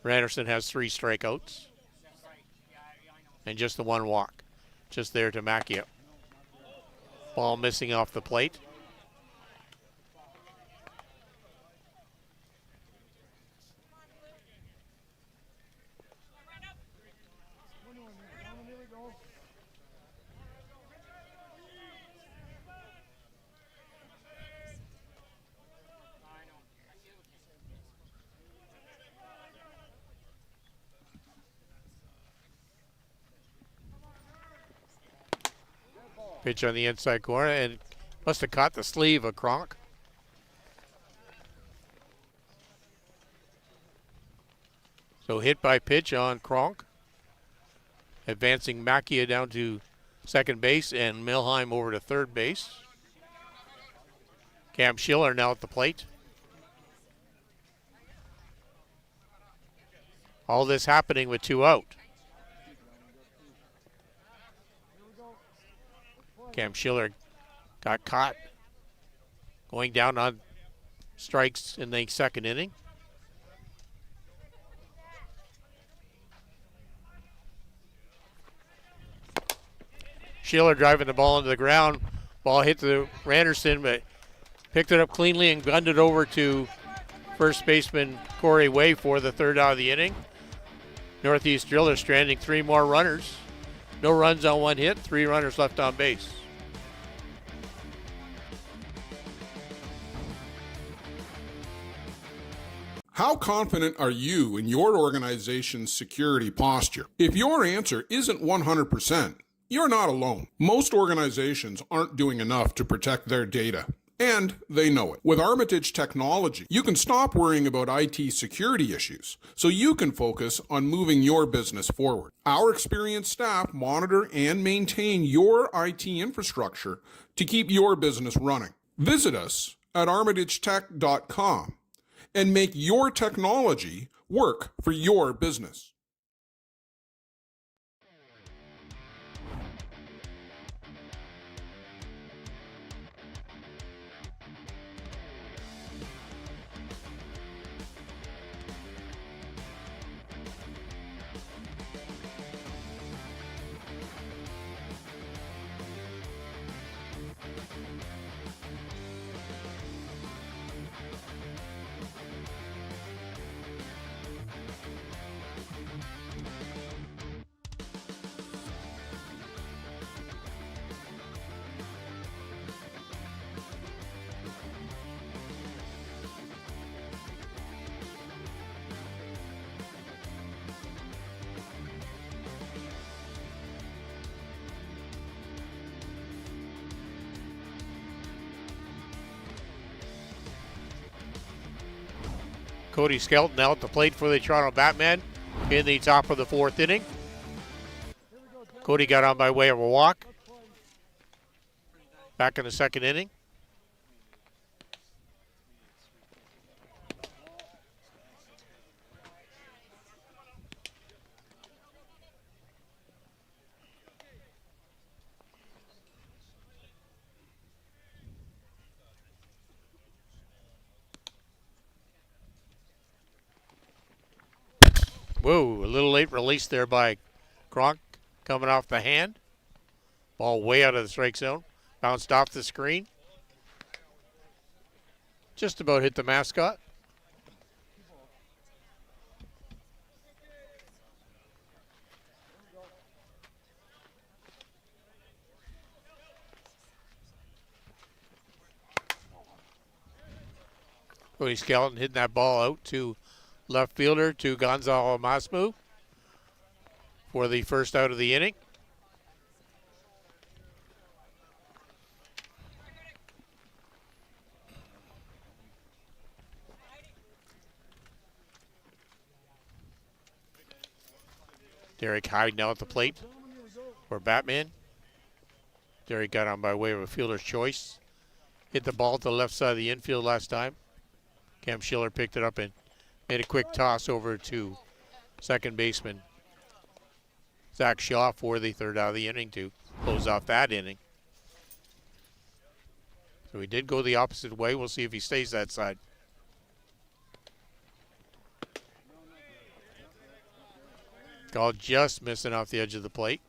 Randerson has 3 strikeouts. And just the 1 walk. Just there to Macchia. Ball missing off the plate. Pitch on the inside corner, and must have caught the sleeve of Kronk. So hit by pitch on Kronk. Advancing Macchia down to second base and Milheim over to third base. Cam Schiller now at the plate. All this happening with 2 out. Cam Schiller got caught going down on strikes in the second inning. Schiller driving the ball into the ground. Ball hit the Randerson, but picked it up cleanly and gunned it over to first baseman Corey Way for the 3rd out of the inning. Northeast Drillers stranding 3 more runners. No runs on 1 hit, 3 runners left on base. How confident are you in your organization's security posture? If your answer isn't 100%, you're not alone. Most organizations aren't doing enough to protect their data, and they know it. With Armitage technology, you can stop worrying about IT security issues so you can focus on moving your business forward. Our experienced staff monitor and maintain your IT infrastructure to keep your business running. Visit us at armitagetech.com and make your technology work for your business. Cody Skelton now at the plate for the Toronto Batmen in the top of the 4th inning. Cody got on by way of a walk. Back in the 2nd inning. Whoa, a little late release there by Kronk coming off the hand. Ball way out of the strike zone. Bounced off the screen. Just about hit the mascot. Cody Skelton hitting that ball out to left fielder, to Gonzalo Masmu for the 1st out of the inning. Derek Hyde now at the plate for Batman. Derek got on by way of a fielder's choice. Hit the ball to the left side of the infield last time. Cam Schiller picked it up and made a quick toss over to second baseman Zach Shaw for the third out of the inning to close off that inning. So he did go the opposite way. We'll see if he stays that side. Call just missing off the edge of the plate.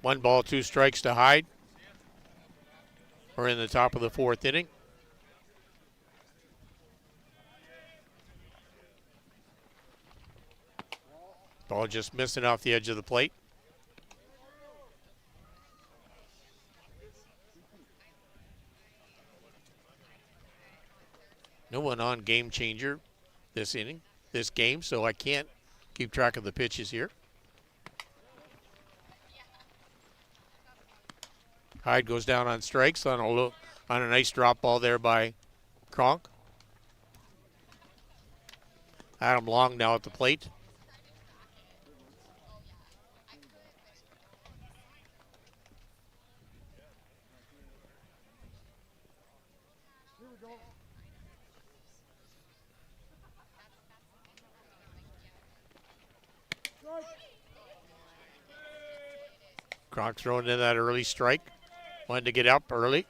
One ball, two strikes to Hyde. We're in the top of the fourth inning. Ball just missing off the edge of the plate. No one on game changer this inning, this game, so I can't keep track of the pitches here. Hyde goes down on strikes on a nice drop ball there by Kronk. Adam Long now at the plate. Kronk throwing in that early strike. Wanted to get up early.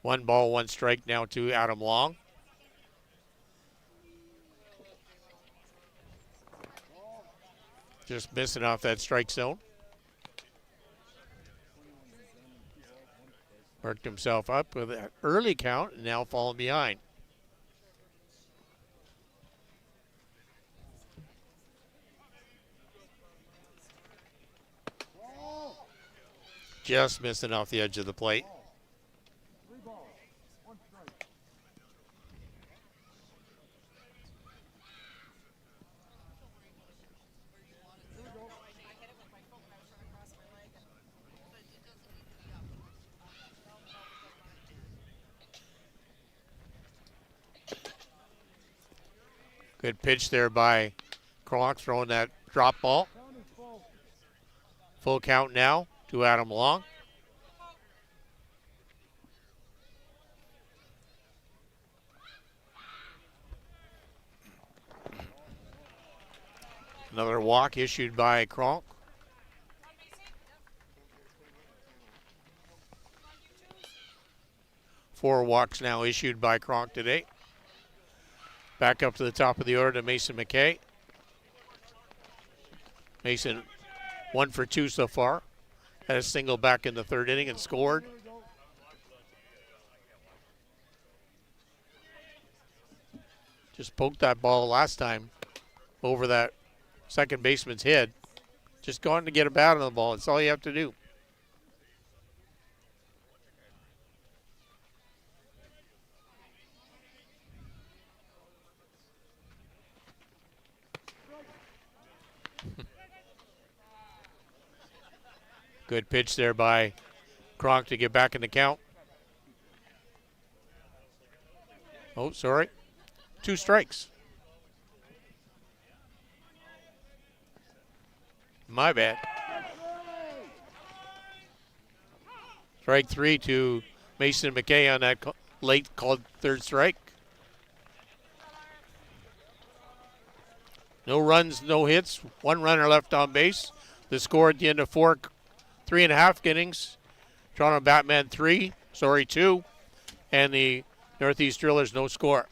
One ball, one strike now to Adam Long. Just missing off that strike zone. Worked himself up with an early count and now falling behind. Just missing off the edge of the plate. Good pitch there by Kronk, throwing that drop ball. Full count now to Adam Long. Another walk issued by Kronk. Four walks now issued by Kronk today. Back up to the top of the order to Mason McKay. Mason 1 for 2 so far. Had a single back in the third inning and scored. Just poked that ball last time over that second baseman's head. Just going to get a bat on the ball. That's all you have to do. Good pitch there by Kronk to get back in the count. Oh, sorry. 2 strikes. My bad. Strike 3 to Mason McKay on that late called third strike. No runs, no hits. 1 runner left on base. The score at the end of 3.5 innings. Toronto Batman 2. And the Northeast Drillers no score.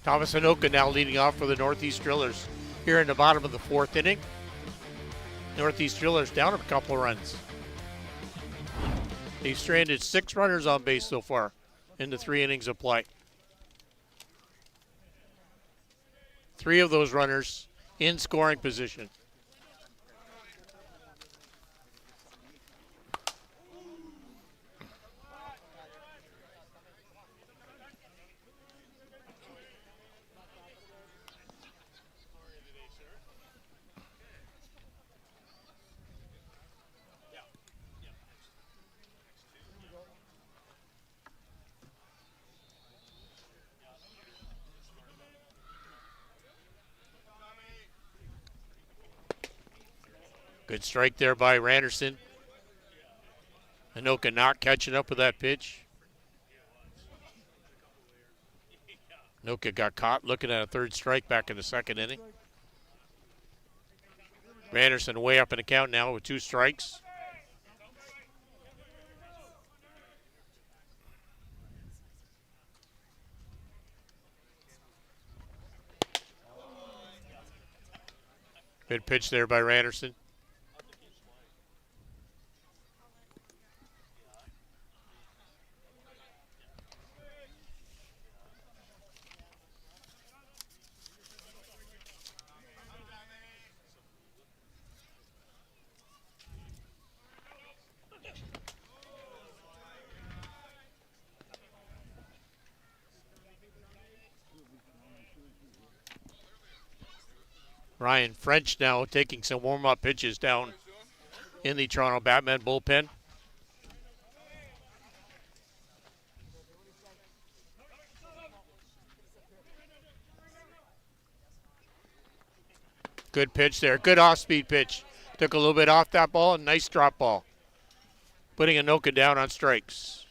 Thomas Anoka now leading off for the Northeast Drillers here in the bottom of the 4th inning. Northeast Drillers down a couple of runs. They've stranded 6 runners on base so far in the 3 innings of play. 3 of those runners in scoring position. Good strike there by Randerson. Anoka not catching up with that pitch. Anoka got caught looking at a 3rd strike back in the 2nd inning. Randerson way up in the count now with 2 strikes. Good pitch there by Randerson. Ryan French now taking some warm-up pitches down in the Toronto Batman bullpen. Good pitch there. Good off-speed pitch. Took a little bit off that ball. And nice drop ball. Putting Anoka down on strikes.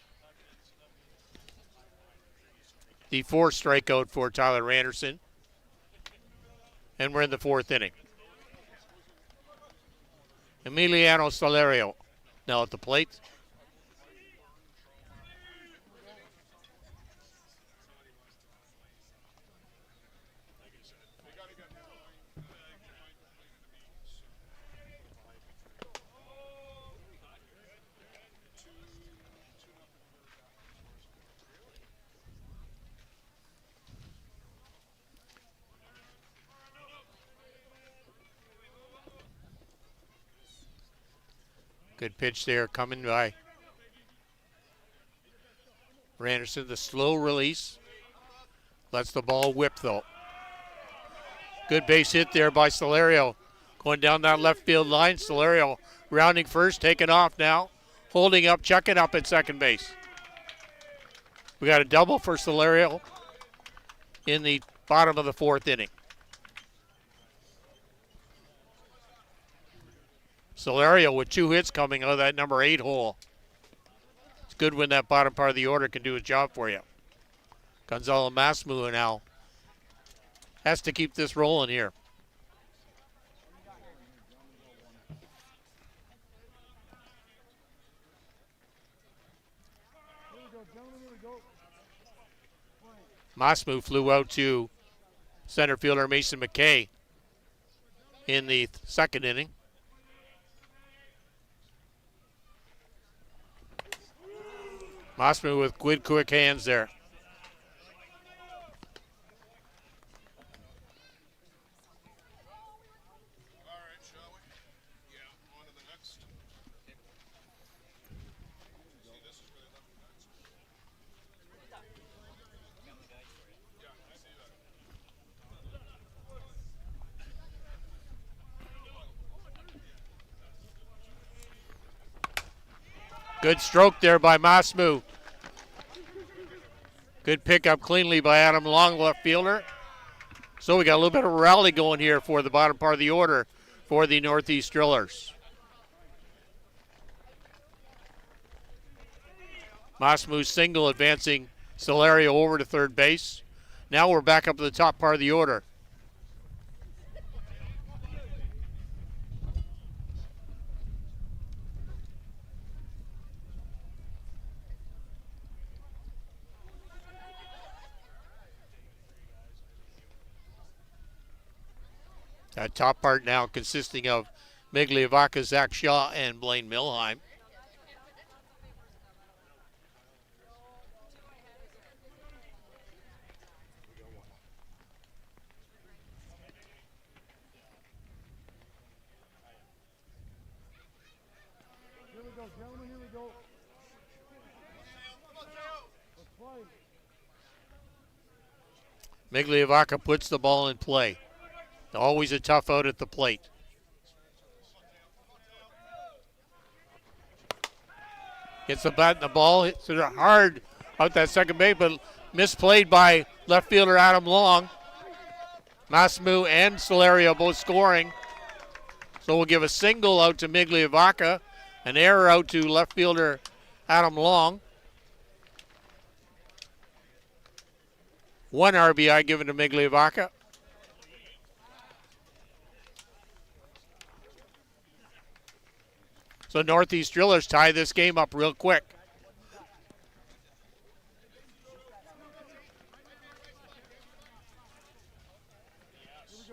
The 4th strikeout for Tyler Randerson. And we're in the 4th inning. Emiliano Solerio now at the plate. Good pitch there coming by Randerson. The slow release. Lets the ball whip though. Good base hit there by Solerio. Going down that left field line. Solerio rounding first, taking off now. Holding up, checking up at second base. We got a double for Solerio in the bottom of the 4th inning. Solerio with 2 hits coming out of that number 8 hole. It's good when that bottom part of the order can do his job for you. Gonzalo Masmu now has to keep this rolling here. Masmu flew out to center fielder Mason McKay in the 2nd inning. Masmu with good quick hands there. Good stroke there by Masmu. Good pickup cleanly by Adam Long, left fielder. So we got a little bit of a rally going here for the bottom part of the order for the Northeast Drillers. Masmu's single advancing Solerio over to third base. Now we're back up to the top part of the order. That top part now consisting of Migliavaca, Zach Shaw, and Blaine Milheim. Migliavaca puts the ball in play. Always a tough out at the plate. Gets the bat and the ball, hits it hard out that second base, but misplayed by left fielder Adam Long. Masamu and Solario both scoring. So we'll give a single out to Migliavaca, an error out to left fielder Adam Long. 1 RBI given to Migliavaca. So Northeast Drillers tie this game up real quick.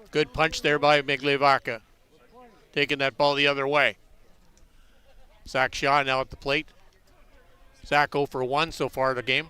Good punch there by Migliavaca. Taking that ball the other way. Zach Shaw now at the plate. Zach 0 for 1 so far in the game.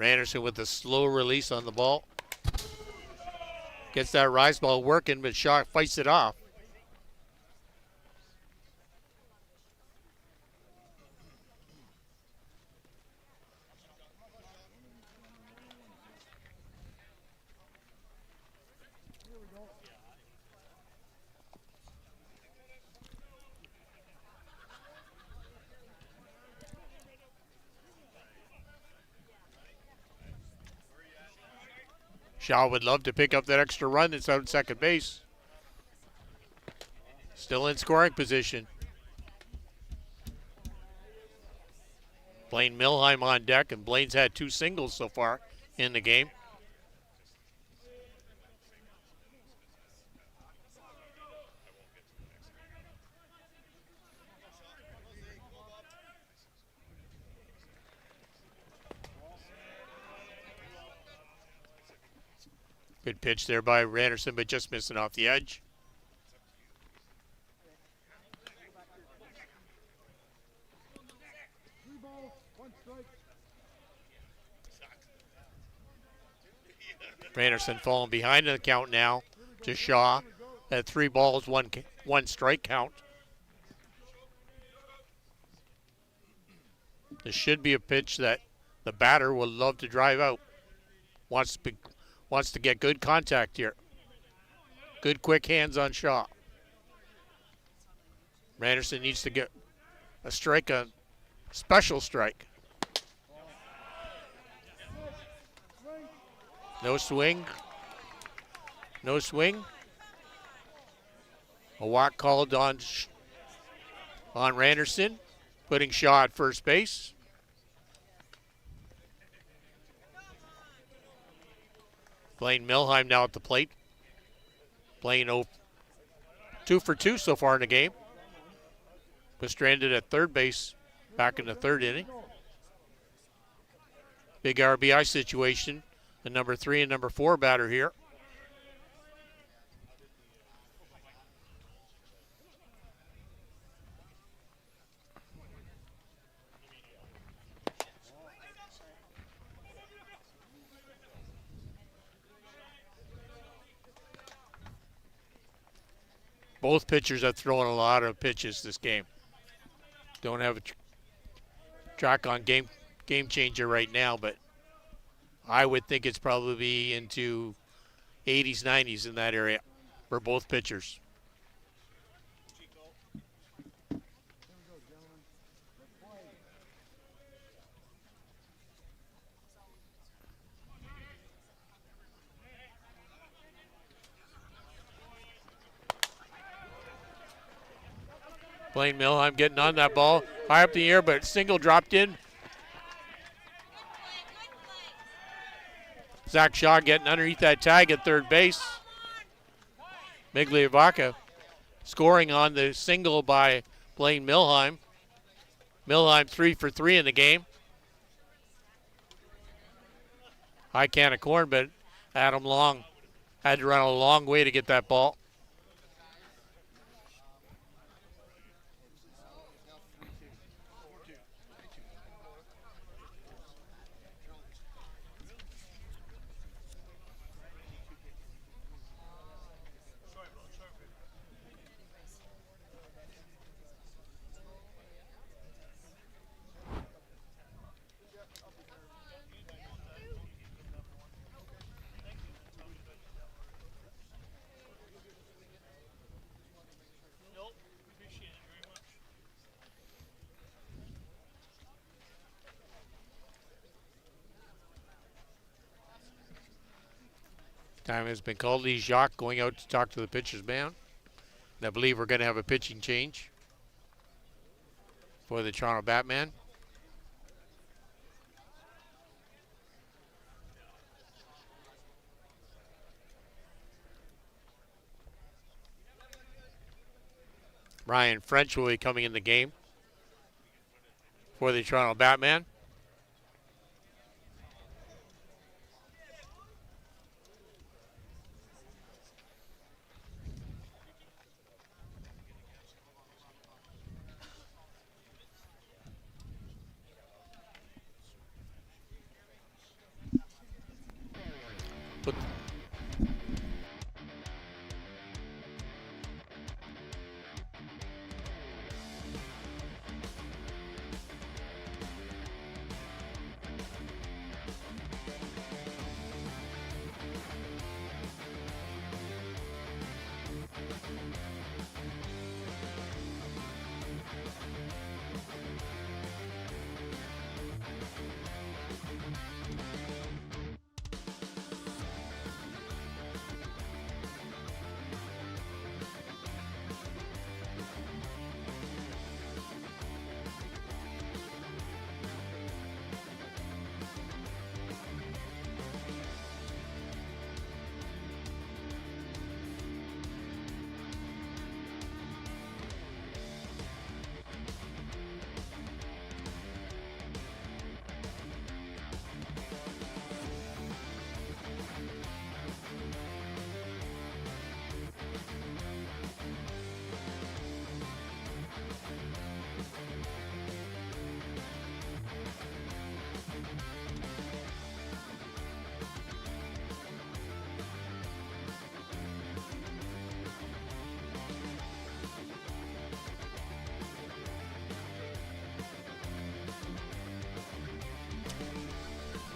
Anderson with a slow release on the ball. Gets that rise ball working, but Shaw fights it off. Shaw would love to pick up that extra run that's out at second base. Still in scoring position. Blaine Milheim on deck, and Blaine's had 2 singles so far in the game. Good pitch there by Randerson, but just missing off the edge. Randerson falling behind in the count now to Shaw at 3 balls, one strike count. This should be a pitch that the batter will love to drive out. Wants to get good contact here. Good quick hands on Shaw. Randerson needs to get a strike, a special strike. No swing. No swing. A walk called on Randerson, putting Shaw at first base. Blaine Milheim now at the plate. Blaine 2 for 2 so far in the game. Was stranded at third base back in the 3rd inning. Big RBI situation. The number 3 and number 4 batter here. Both pitchers have thrown a lot of pitches this game. Don't have a track on game changer right now, but I would think it's probably into 80s, 90s in that area for both pitchers. Blaine Milheim getting on that ball. High up the air, but single dropped in Zach Shaw getting underneath that tag at third base. Migliavaca scoring on the single by Blaine Milheim. Milheim 3 for 3 in the game. High can of corn, but Adam Long had to run a long way to get that ball. Time has been called. Lee Jacques going out to talk to the pitcher's mound. And I believe we're going to have a pitching change for the Toronto Batman. Ryan French will be coming in the game for the Toronto Batman.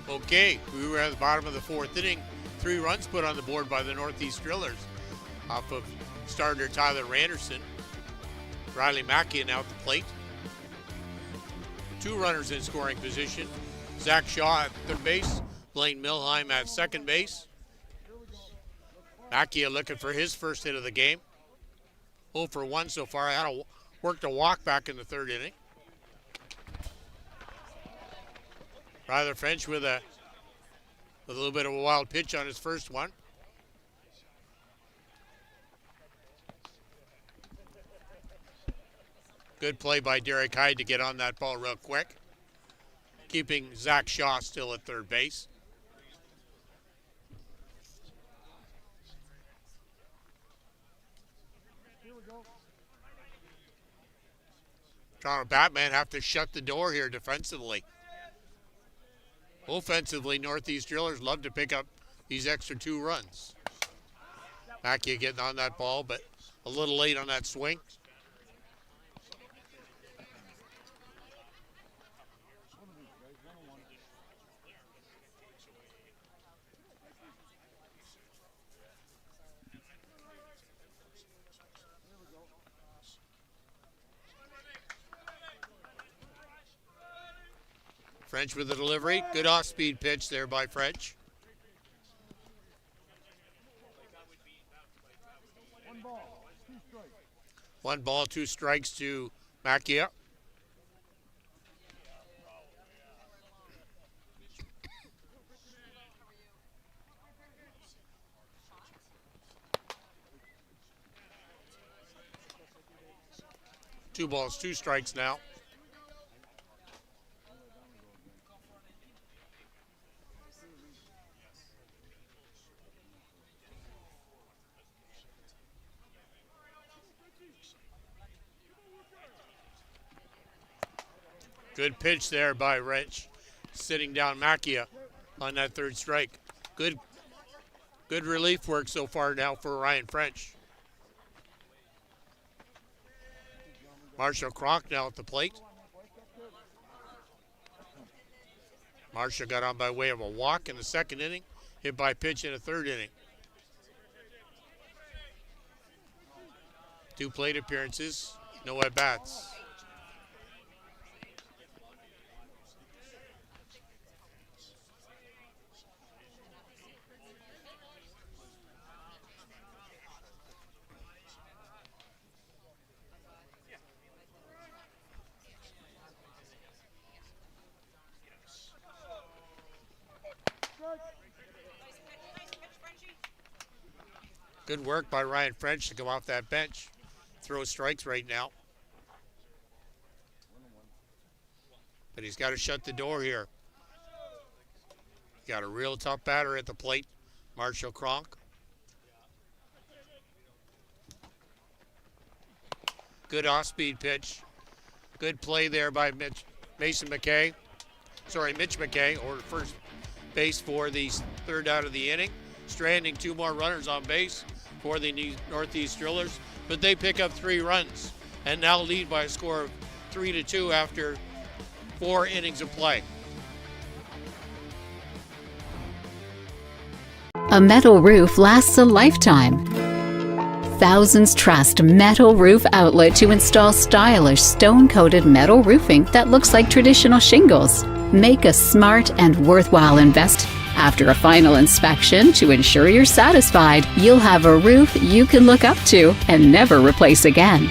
Okay, we were at the bottom of the fourth inning. 3 runs put on the board by the Northeast Drillers off of starter Tyler Randerson. Riley Mackey now at the plate. 2 runners in scoring position. Zach Shaw at third base. Blaine Milheim at second base. Mackey looking for his first hit of the game. 0 for 1 so far. Worked a walk back in the third inning. Ryler French with a little bit of a wild pitch on his first one. Good play by Derek Hyde to get on that ball real quick, keeping Zach Shaw still at third base. Toronto Batman have to shut the door here defensively. Offensively, Northeast Drillers love to pick up these extra 2 runs. Mackey getting on that ball, but a little late on that swing. French with the delivery. Good off-speed pitch there by French. One ball, 2 strikes to Macchia. 2 balls, 2 strikes now. Good pitch there by Wrench, sitting down Macchia on that 3rd strike. Good relief work so far now for Ryan French. Marshall Kronk now at the plate. Marshall got on by way of a walk in the 2nd inning, hit by pitch in the 3rd inning. 2 plate appearances, no at-bats. Good work by Ryan French to come off that bench. Throw strikes right now. But he's got to shut the door here. Got a real tough batter at the plate, Marshall Kronk. Good off-speed pitch. Good play there by Mitch McKay, or first base for the 3rd out of the inning. Stranding 2 more runners on base for the Northeast Drillers, but they pick up 3 runs and now lead by a score of 3-2 after 4 innings of play. A metal roof lasts a lifetime. Thousands trust Metal Roof Outlet to install stylish stone-coated metal roofing that looks like traditional shingles. Make a smart and worthwhile investment. After a final inspection, to ensure you're satisfied, you'll have a roof you can look up to and never replace again.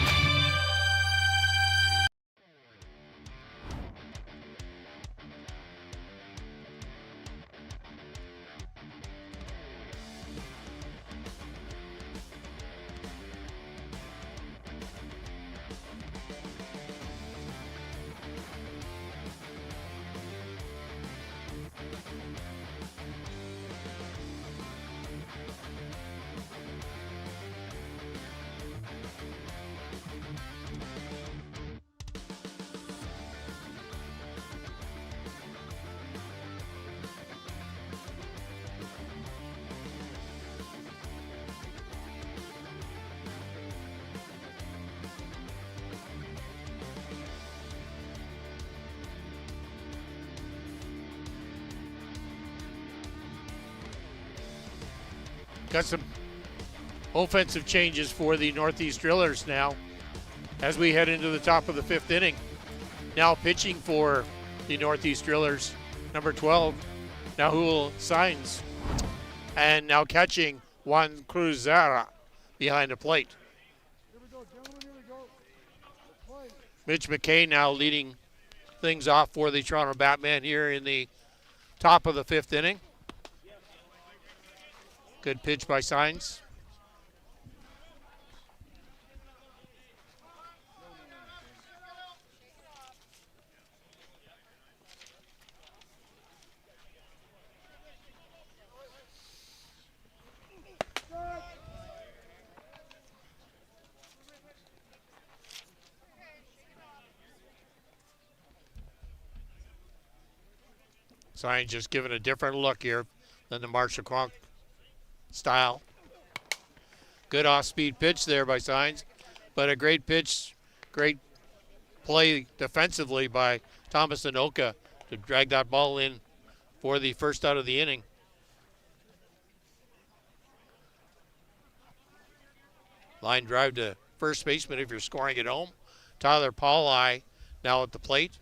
Got some offensive changes for the Northeast Drillers now as we head into the top of the 5th inning. Now pitching for the Northeast Drillers, number 12, Nahul Sainz. And now catching Juan Cruzera behind the plate. Mitch McKay now leading things off for the Toronto Batman here in the top of the 5th inning. Good pitch by Sainz. Sainz just giving a different look here than the Marshall Kronk style. Good off-speed pitch there by Sainz, but a great pitch, great play defensively by Thomas Anoka to drag that ball in for the 1st out of the inning. Line drive to first baseman if you're scoring at home. Tyler Pauli now at the plate,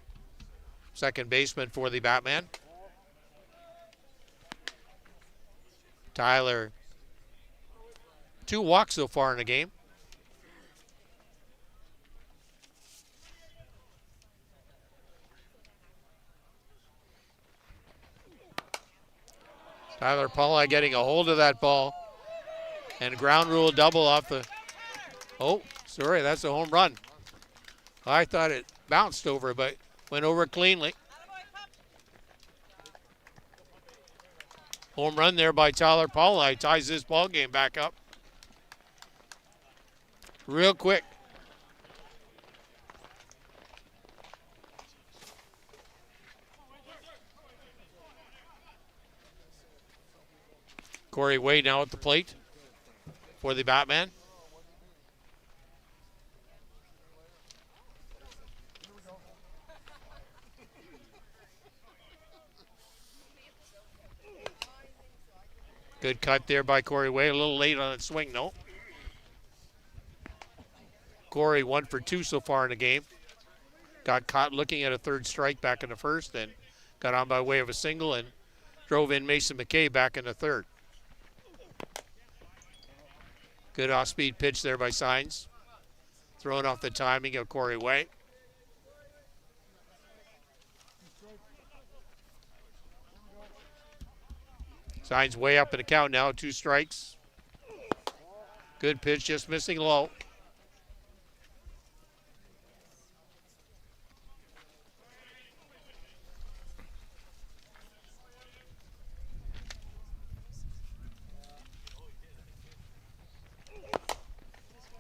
2nd baseman for the Batman. Tyler, 2 walks so far in the game. Tyler Pauli getting a hold of that ball. And ground rule double off the, oh, sorry, that's a home run. I thought it bounced over, but went over cleanly. Home run there by Tyler Paulai. Ties this ball game back up. Real quick. Corey Wade now at the plate for the Batman. Good cut there by Corey Wade. A little late on its swing, though. Corey 1 for 2 so far in the game. Got caught looking at a third strike back in the first and got on by way of a single and drove in Mason McKay back in the third. Good off-speed pitch there by Signs. Throwing off the timing of Corey Wade. Signs way up in the count now, 2 strikes. Good pitch, just missing low.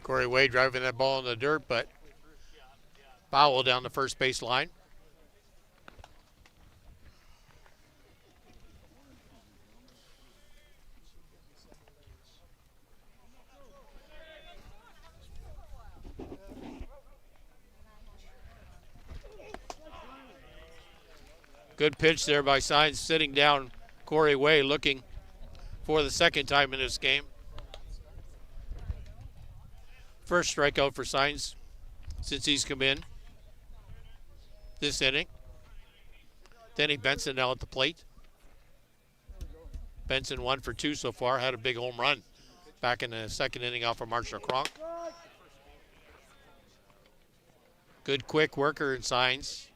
Corey Wade driving that ball in the dirt, but foul down the first base line. Good pitch there by Signs, sitting down Corey Wade, looking for the second time in this game. First strikeout for Signs since he's come in this inning. Denny Benson now at the plate. Benson 1 for 2 so far, had a big home run back in the second inning off of Marshall Cronk. Good quick worker in Signs.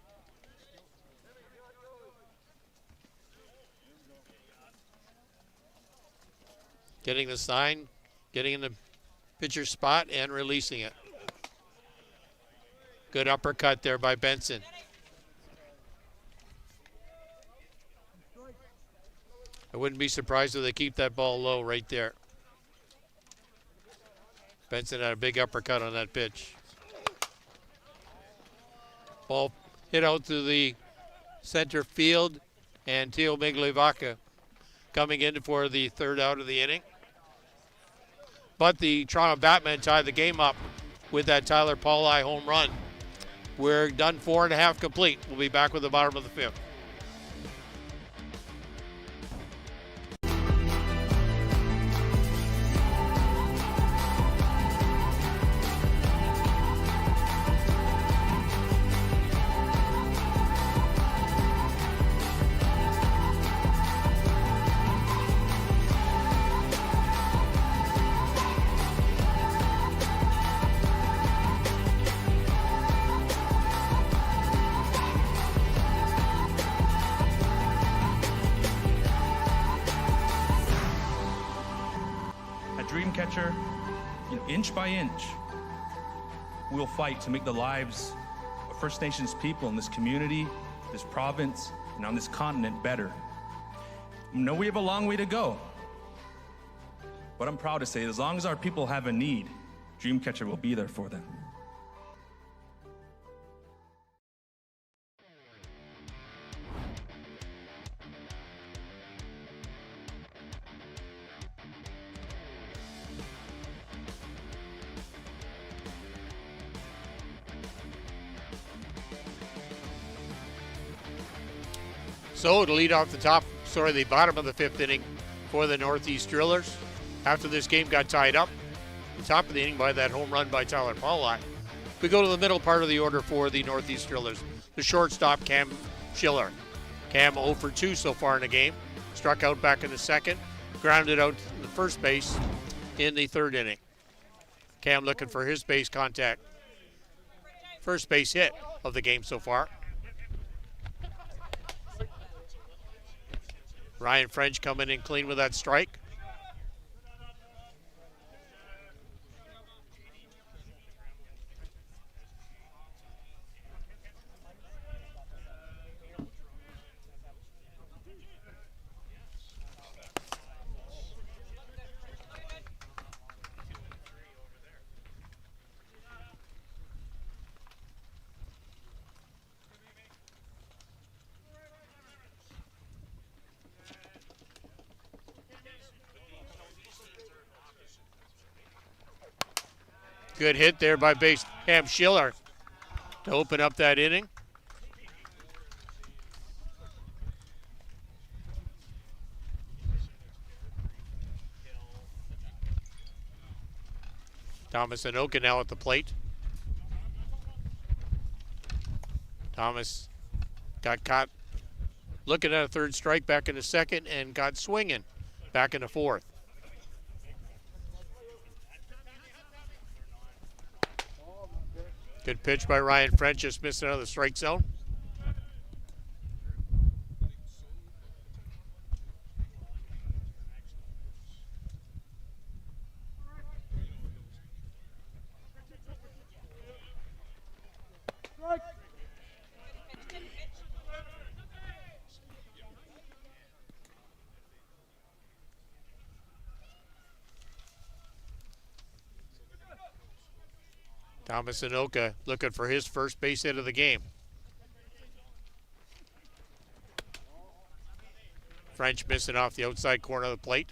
Getting the sign, getting in the pitcher's spot and releasing it. Good uppercut there by Benson. I wouldn't be surprised if they keep that ball low right there. Benson had a big uppercut on that pitch. Ball hit out to the center field, and Teo Miglivaca coming in for the third out of the inning. But the Toronto Batmen tied the game up with that Tyler Paulai home run. We're done 4.5 complete. We'll be back with the bottom of the fifth. Catcher, inch by inch, we'll fight to make the lives of First Nations people in this community, this province, and on this continent better. I know we have a long way to go, but I'm proud to say as long as our people have a need, Dreamcatcher will be there for them. So to lead off the bottom of the fifth inning for the Northeast Drillers. After this game got tied up, the top of the inning by that home run by Tyler Paulai. We go to the middle part of the order for the Northeast Drillers. The shortstop, Cam Schiller. Cam 0 for 2 so far in the game. Struck out back in the second. Grounded out to the first base in the third inning. Cam looking for his base contact. First base hit of the game so far. Ryan French coming in clean with that strike. Good hit there by base Cam Schiller to open up that inning. Thomas Anoka now at the plate. Thomas got caught looking at a third strike back in the second and got swinging back in the fourth. Good pitch by Ryan French, just missing out of the strike zone. Thomas Anoka looking for his first base hit of the game. French missing off the outside corner of the plate.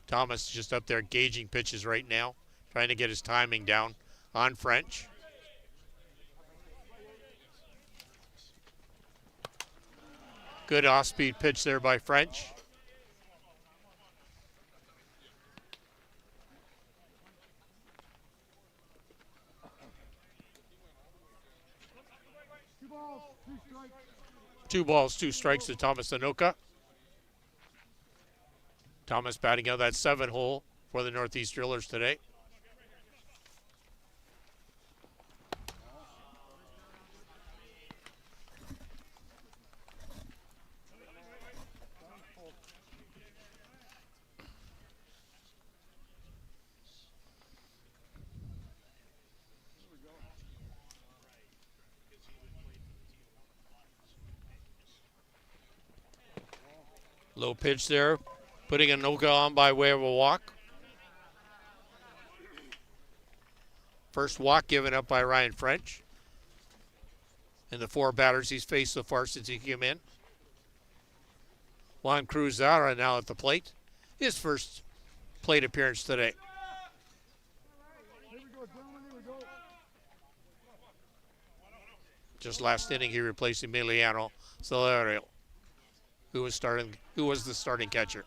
Thomas just up there gauging pitches right now, trying to get his timing down on French. Good off-speed pitch there by French. Two balls, two strikes to Thomas Anoka. Thomas batting out that 7-hole for the Northeast Drillers today. Low pitch there, putting Anoka on by way of a walk. First walk given up by Ryan French. And the 4 batters he's faced so far since he came in. Juan Cruz Zara now at the plate. His first plate appearance today. Just last inning he replaced Emiliano Solario, who was the starting catcher.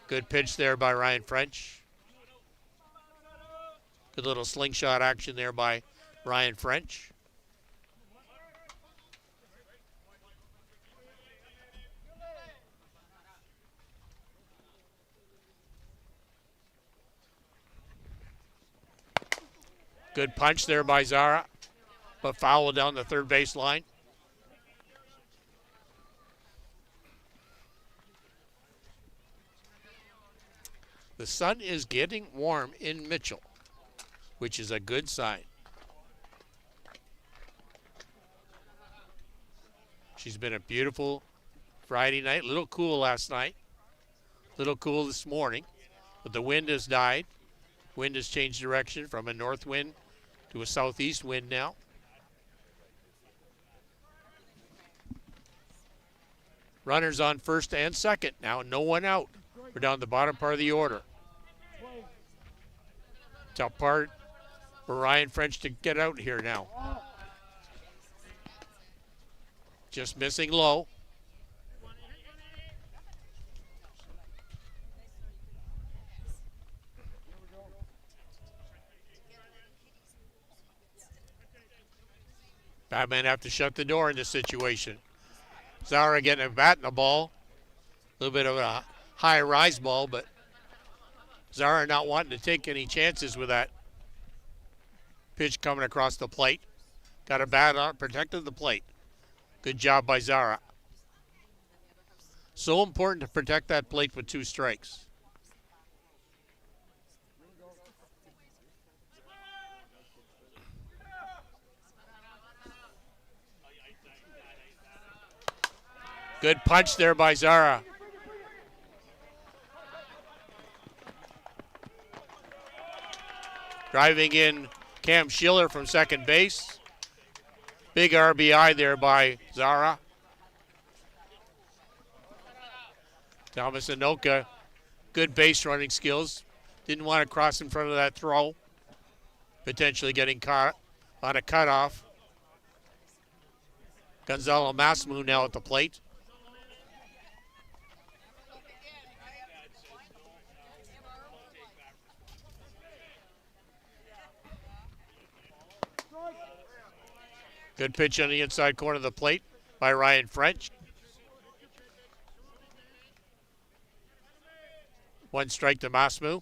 Good pitch there by Ryan French. Good little slingshot action there by Ryan French. Good punch there by Zara, but foul down the third base line. The sun is getting warm in Mitchell, which is a good sign. She's been a beautiful Friday night. A little cool last night. A little cool this morning. But the wind has died. Wind has changed direction from a north wind to a southeast wind now. Runners on first and second now. No one out. We're down the bottom part of the order. Top part for Ryan French to get out here now. Just missing low. Batman have to shut the door in this situation. Zara getting a bat in the ball. A little bit of a high rise ball, but Zara not wanting to take any chances with that pitch coming across the plate. Got a bat on, protected the plate. Good job by Zara. So important to protect that plate with 2 strikes. Good punch there by Zara. Driving in Cam Schiller from second base. Big RBI there by Zara. Thomas Anoka, good base running skills. Didn't want to cross in front of that throw. Potentially getting caught on a cutoff. Gonzalo Masmu now at the plate. Good pitch on the inside corner of the plate by Ryan French. One strike to Masmu.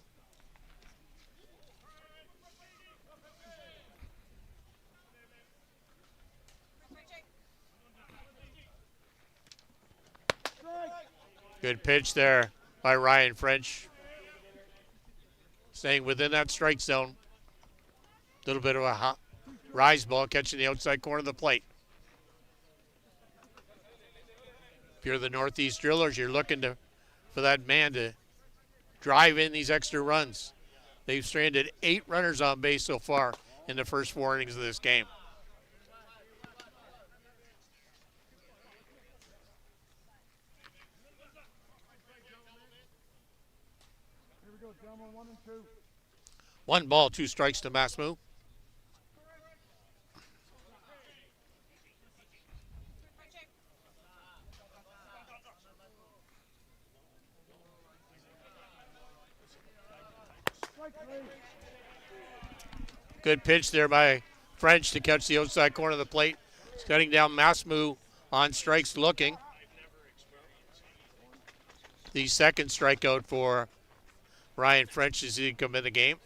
Good pitch there by Ryan French. Staying within that strike zone. Little bit of a rise ball catching the outside corner of the plate. If you're the Northeast Drillers, you're looking for that man to drive in these extra runs. They've stranded 8 runners on base so far in the first 4 innings of this game. One ball, 2 strikes to Masmu. Good pitch there by French to catch the outside corner of the plate. Cutting down Masmu on strikes looking. The second strikeout for Ryan French as he come in the game.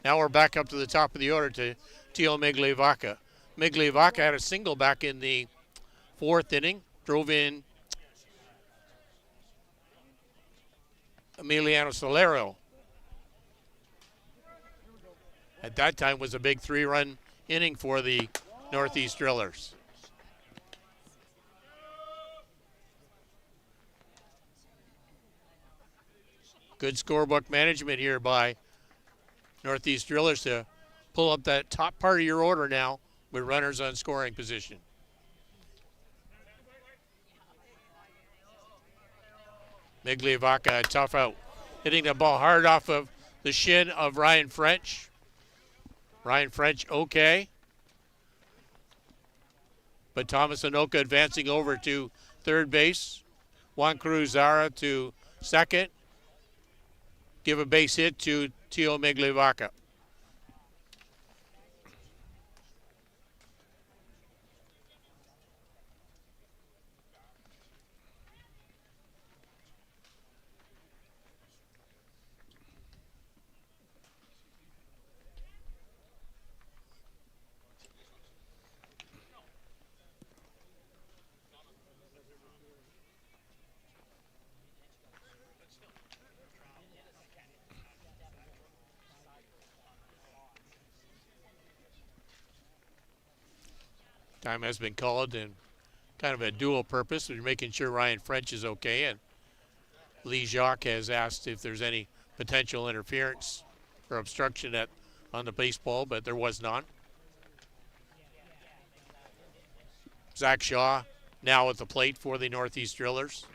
Now we're back up to the top of the order to Tio Miglivaca. Miglivaca had a single back in the 4th inning. Drove in Emiliano Solero. At that time was a big 3-run inning for the Northeast Drillers. Good scorebook management here by Northeast Drillers to pull up that top part of your order now with runners on scoring position. Miglivaca, a tough out. Hitting the ball hard off of the shin of Ryan French. Ryan French okay. But Thomas Anoka advancing over to third base. Juan Cruzara to second. Give a base hit to Tio Miglivaca. Time has been called and kind of a dual purpose. We're making sure Ryan French is okay, and Lee Jacques has asked if there's any potential interference or obstruction on the baseball, but there was none. Zach Shaw now at the plate for the Northeast Drillers.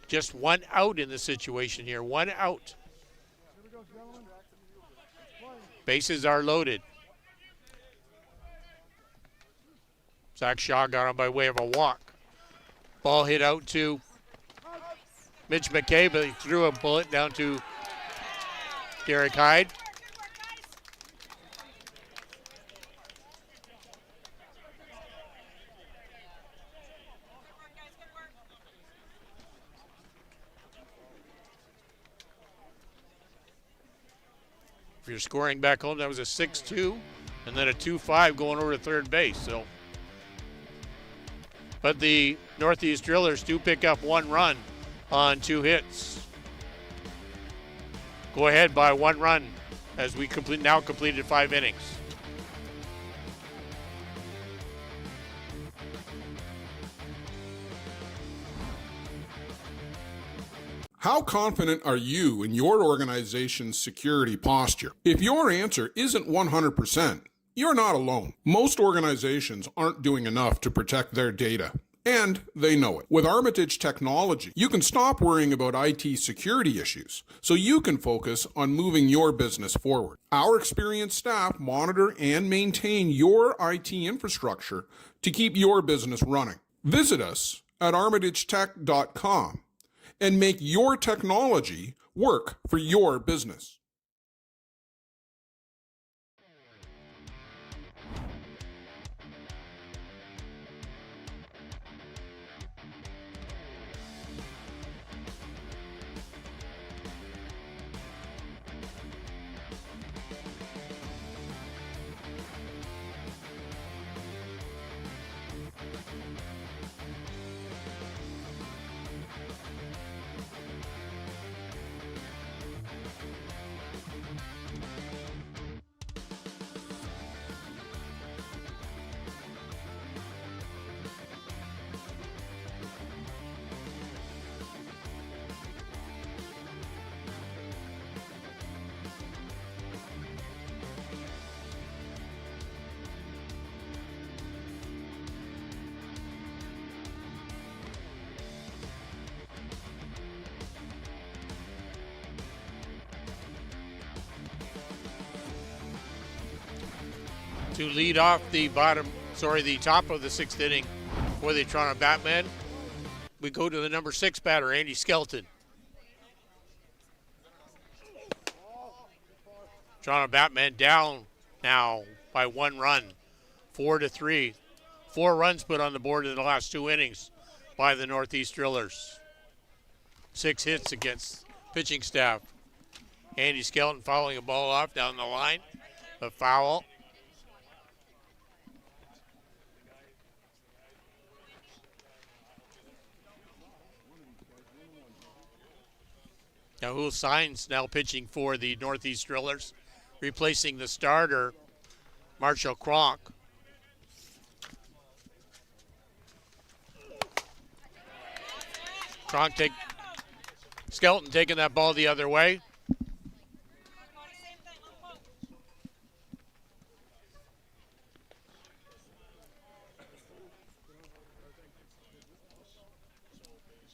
Just one out in the situation here, one out. Bases are loaded. Zach Shaw got him by way of a walk. Ball hit out to Mitch McKay, but he threw a bullet down to Derek Hyde. If you're scoring back home, that was a 6-2 and then a 2-5 going over to third base. So, but the Northeast Drillers do pick up 1 run on 2 hits. Go ahead by 1 run as we now completed 5 innings. How confident are you in your organization's security posture? If your answer isn't 100%, You're not alone. Most organizations aren't doing enough to protect their data, and they know it. With Armitage technology, you can stop worrying about IT security issues so you can focus on moving your business forward. Our experienced staff monitor and maintain your IT infrastructure to keep your business running. Visit us at armitagetech.com and make your technology work for your business. To lead off the top of the 6th inning for the Toronto Batmen, we go to the number 6 batter, Andy Skelton. Toronto Batmen down now by 1 run, 4-3. 4 runs put on the board in the last 2 innings by the Northeast Drillers. 6 hits against pitching staff. Andy Skelton fouling a ball off down the line, a foul. Now who signs now pitching for the Northeast Drillers, replacing the starter, Marshall Kronk. Skelton taking that ball the other way.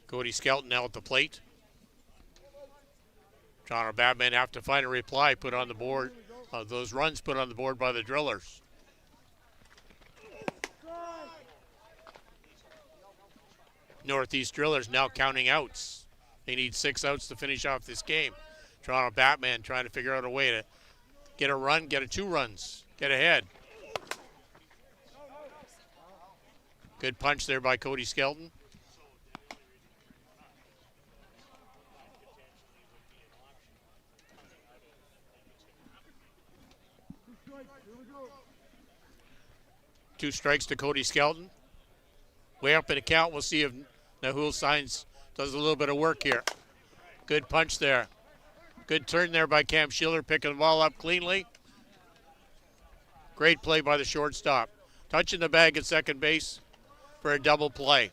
Cody Skelton now at the plate. Toronto Batmen have to find a reply put on the board. Those runs put on the board by the Drillers. Northeast Drillers now counting outs. They need 6 outs to finish off this game. Toronto Batman trying to figure out a way to get a run, get 2 runs, get ahead. Good punch there by Cody Skelton. Two strikes to Cody Skelton. Way up in the count. We'll see if Nahul Signs does a little bit of work here. Good punch there. Good turn there by Cam Schiller, picking the ball up cleanly. Great play by the shortstop. Touching the bag at second base for a double play.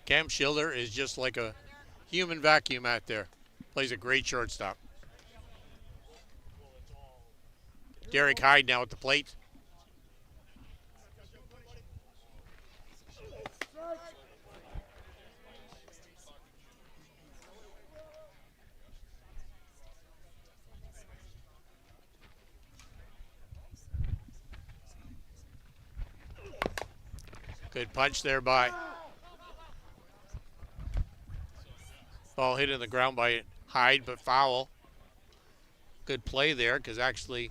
Cam Schiller is just like a human vacuum out there. Plays a great shortstop. Derek Hyde now at the plate. Good punch there by. Ball hit in the ground by Hyde, but foul. Good play there, because actually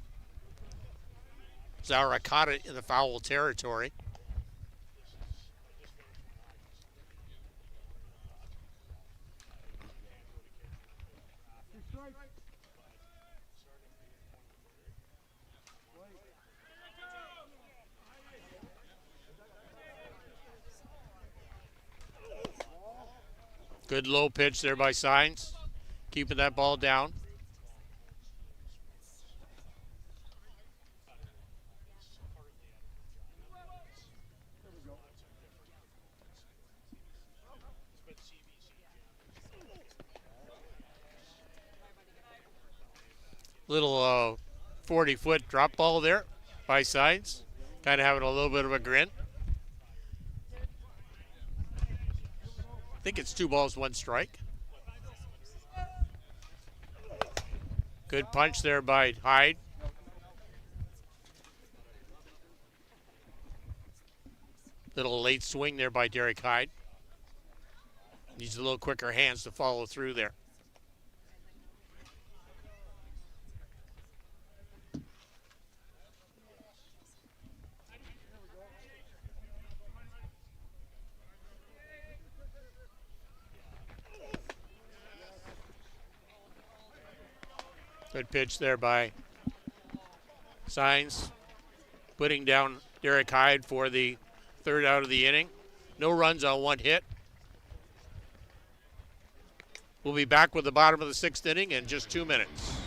Zara caught it in the foul territory. Good low pitch there by Signs, keeping that ball down. Little 40-foot drop ball there by Signs. Kind of having a little bit of a grin. I think it's 2 balls, 1 strike. Good punch there by Hyde. Little late swing there by Derek Hyde. Needs a little quicker hands to follow through there. Good pitch there by Signs. Putting down Derek Hyde for the 3rd out of the inning. No runs on 1 hit. We'll be back with the bottom of the 6th inning in just 2 minutes.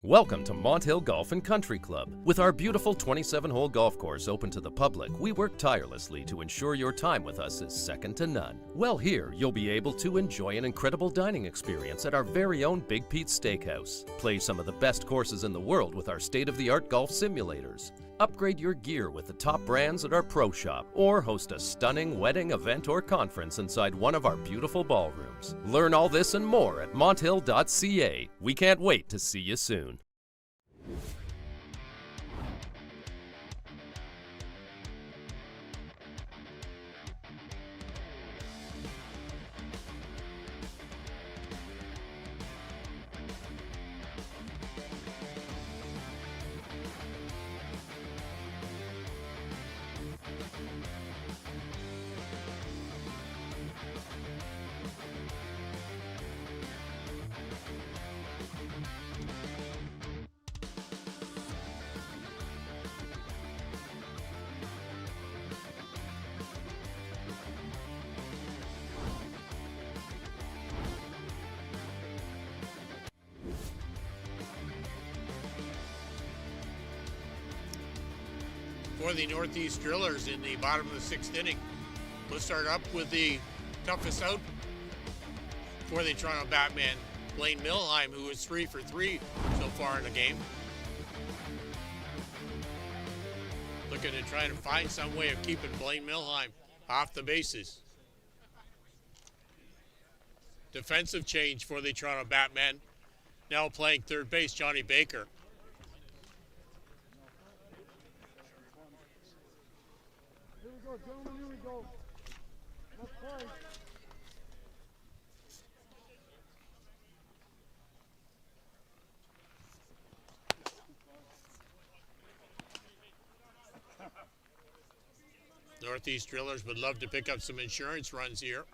Welcome to Mont Hill Golf and Country Club. With our beautiful 27-hole golf course open to the public, we work tirelessly to ensure your time with us is second to none. Well, here you'll be able to enjoy an incredible dining experience at our very own Big Pete's Steakhouse. Play some of the best courses in the world with our state-of-the-art golf simulators. Upgrade your gear with the top brands at our pro shop, or host a stunning wedding, event, or conference inside one of our beautiful ballrooms. Learn all this and more at monthill.ca. We can't wait to see you soon. For the Northeast Drillers in the bottom of the 6th inning. We'll start up with the toughest out for the Toronto Batman, Blaine Milheim, who is 3 for 3 so far in the game. Looking to try to find some way of keeping Blaine Milheim off the bases. Defensive change for the Toronto Batman. Now playing third base, Johnny Baker. Gentlemen, here we go. Let's play. Northeast Drillers would love to pick up some insurance runs here.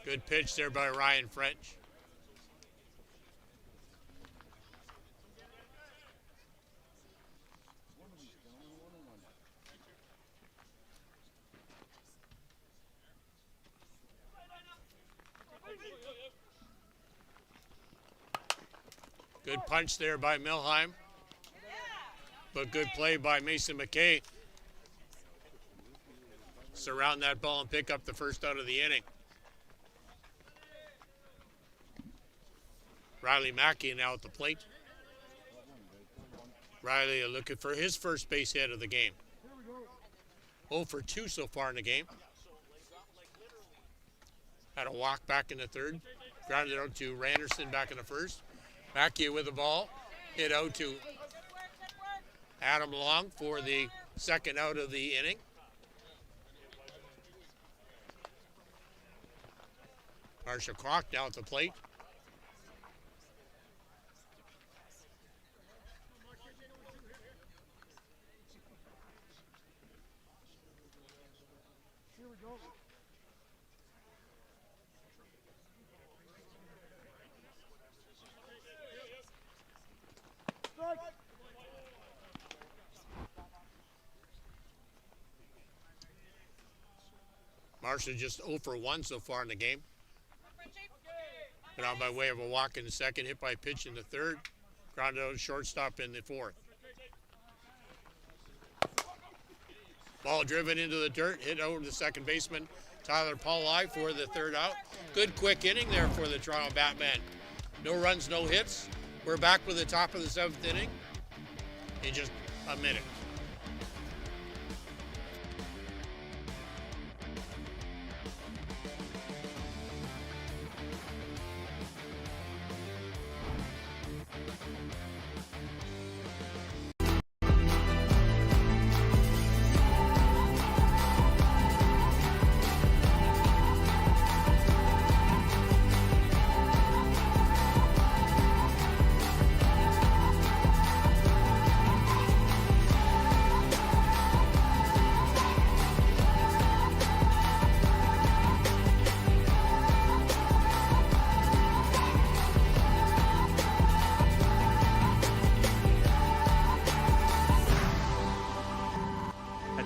Good pitch there by Ryan French. Good punch there by Milheim, but good play by Mason McKay. Surround that ball and pick up the 1st out of the inning. Riley Mackey now at the plate. Riley looking for his first base hit of the game. 0 for 2 so far in the game. Had a walk back in the 3rd. Grounded out to Randerson back in the 1st. Mackey with the ball. Hit out to Adam Long for the 2nd out of the inning. Marshall Kwok now at the plate. Here we go. Strike. Marshall just 0 for 1 so far in the game. But on by way of a walk in the second, hit by pitch in the third, grounded out shortstop in the fourth. Ball driven into the dirt, hit over the second baseman, Tyler Paulai for the third out. Good quick inning there for the Toronto Batmen. No runs, no hits. We're back with the top of the 7th inning in just a minute.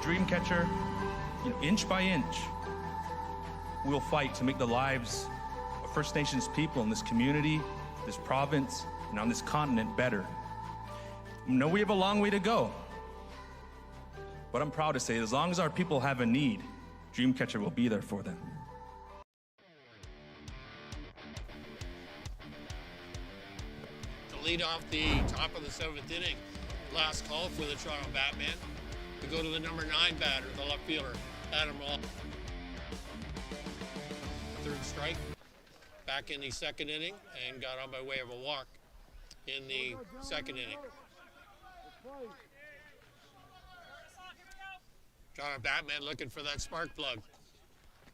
Dream catcher, inch by inch, we'll fight to make the lives of First Nations people in this community, this province, and on this continent better. I know we have a long way to go, but I'm proud to say as long as our people have a need, Dreamcatcher will be there for them. To lead off the top of the 7th inning, last call for the Toronto Batman. We go to the number 9 batter, the left fielder, Adam Long. Third strike, back in the 2nd inning, and got on by way of a walk in the 2nd inning. Toronto Batman looking for that spark plug.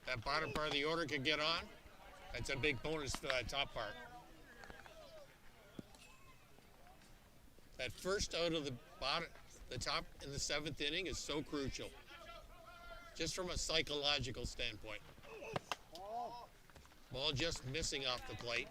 That bottom part of the order could get on. That's a big bonus for that top part. That first out of the bottom, the top in the 7th inning is so crucial, just from a psychological standpoint. Ball just missing off the plate.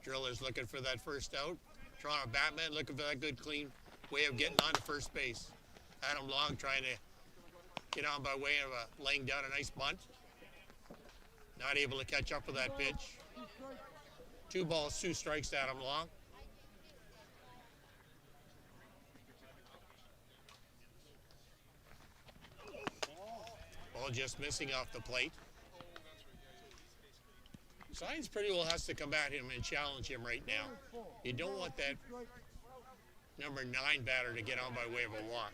Driller's looking for that first out. Toronto Batman looking for that good, clean way of getting on to first base. Adam Long trying to get on by way of laying down a nice bunt. Not able to catch up with that pitch. 2 balls, 2 strikes to Adam Long. Ball just missing off the plate. Science pretty well has to combat him and challenge him right now. You don't want that number 9 batter to get on by way of a walk.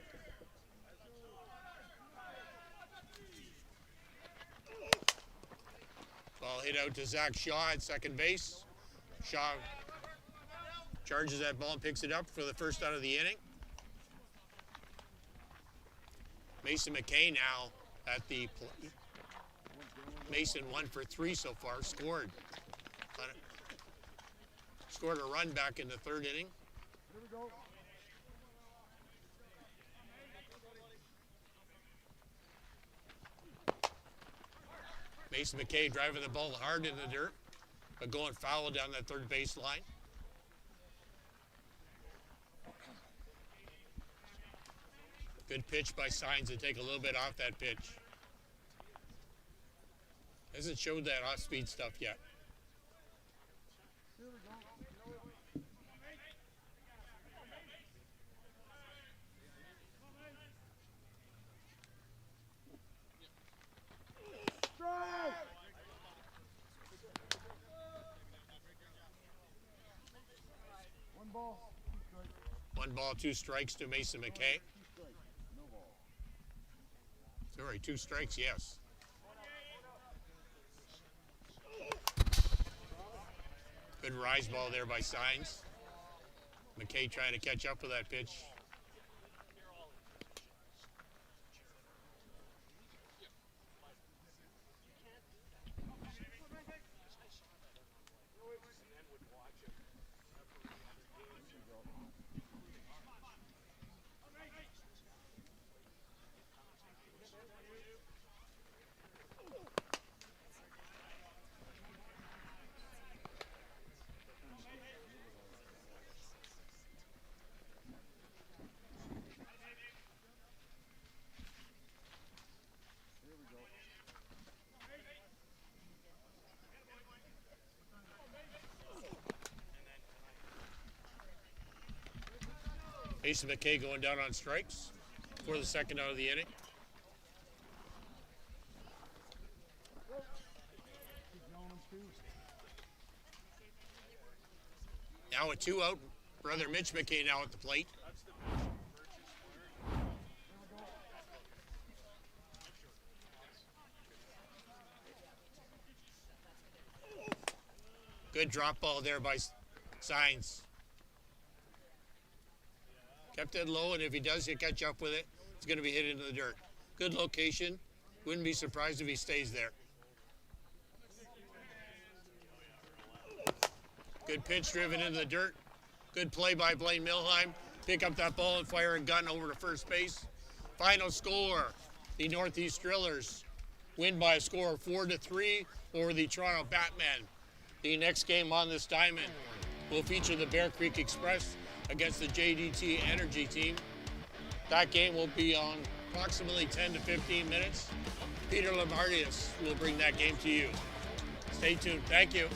Ball hit out to Zach Shaw at second base. Shaw charges that ball and picks it up for the first out of the inning. Mason McKay now at the plate. Mason 1 for 3 so far, scored a run back in the 3rd inning. Here we go. Mason McKay driving the ball hard in the dirt, but going foul down that 3rd base line. Good pitch by Signs to take a little bit off that pitch. Hasn't showed that off-speed stuff yet. One ball, 2 strikes to Mason McKay. Sorry, 2 strikes, yes. Good rise ball there by Signs. McKay trying to catch up with that pitch. Mason McKay going down on strikes for the second out of the inning. Now with 2 out, brother Mitch McKay now at the plate. Good drop ball there by Signs. Kept it low, and if he does catch up with it, it's going to be hit into the dirt. Good location. Wouldn't be surprised if he stays there. Good pitch driven into the dirt. Good play by Blaine Milheim. Pick up that ball and fire a gun over to first base. Final score, the Northeast Drillers win by a score of 4-3 over the Toronto Batmen. The next game on this diamond will feature the Bear Creek Express against the JDT Energy team. That game will be on approximately 10 to 15 minutes. Peter Lamardius will bring that game to you. Stay tuned. Thank you.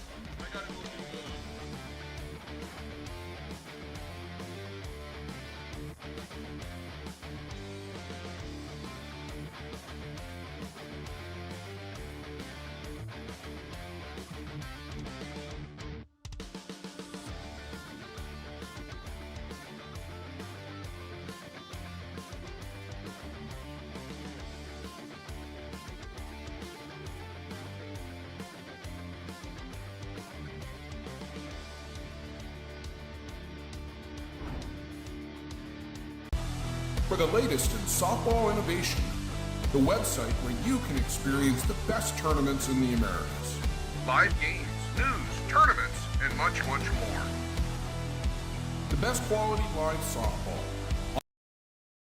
For the latest in softball innovation, the website where you can experience the best tournaments in the Americas. Live games, news, tournaments, and much, much more. The best quality live softball.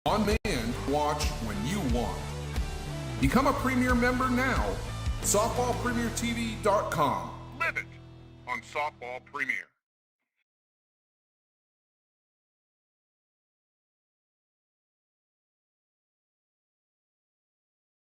On demand, watch when you want. Become a Premier member now. SoftballPremierTV.com. Live it on Softball Premier.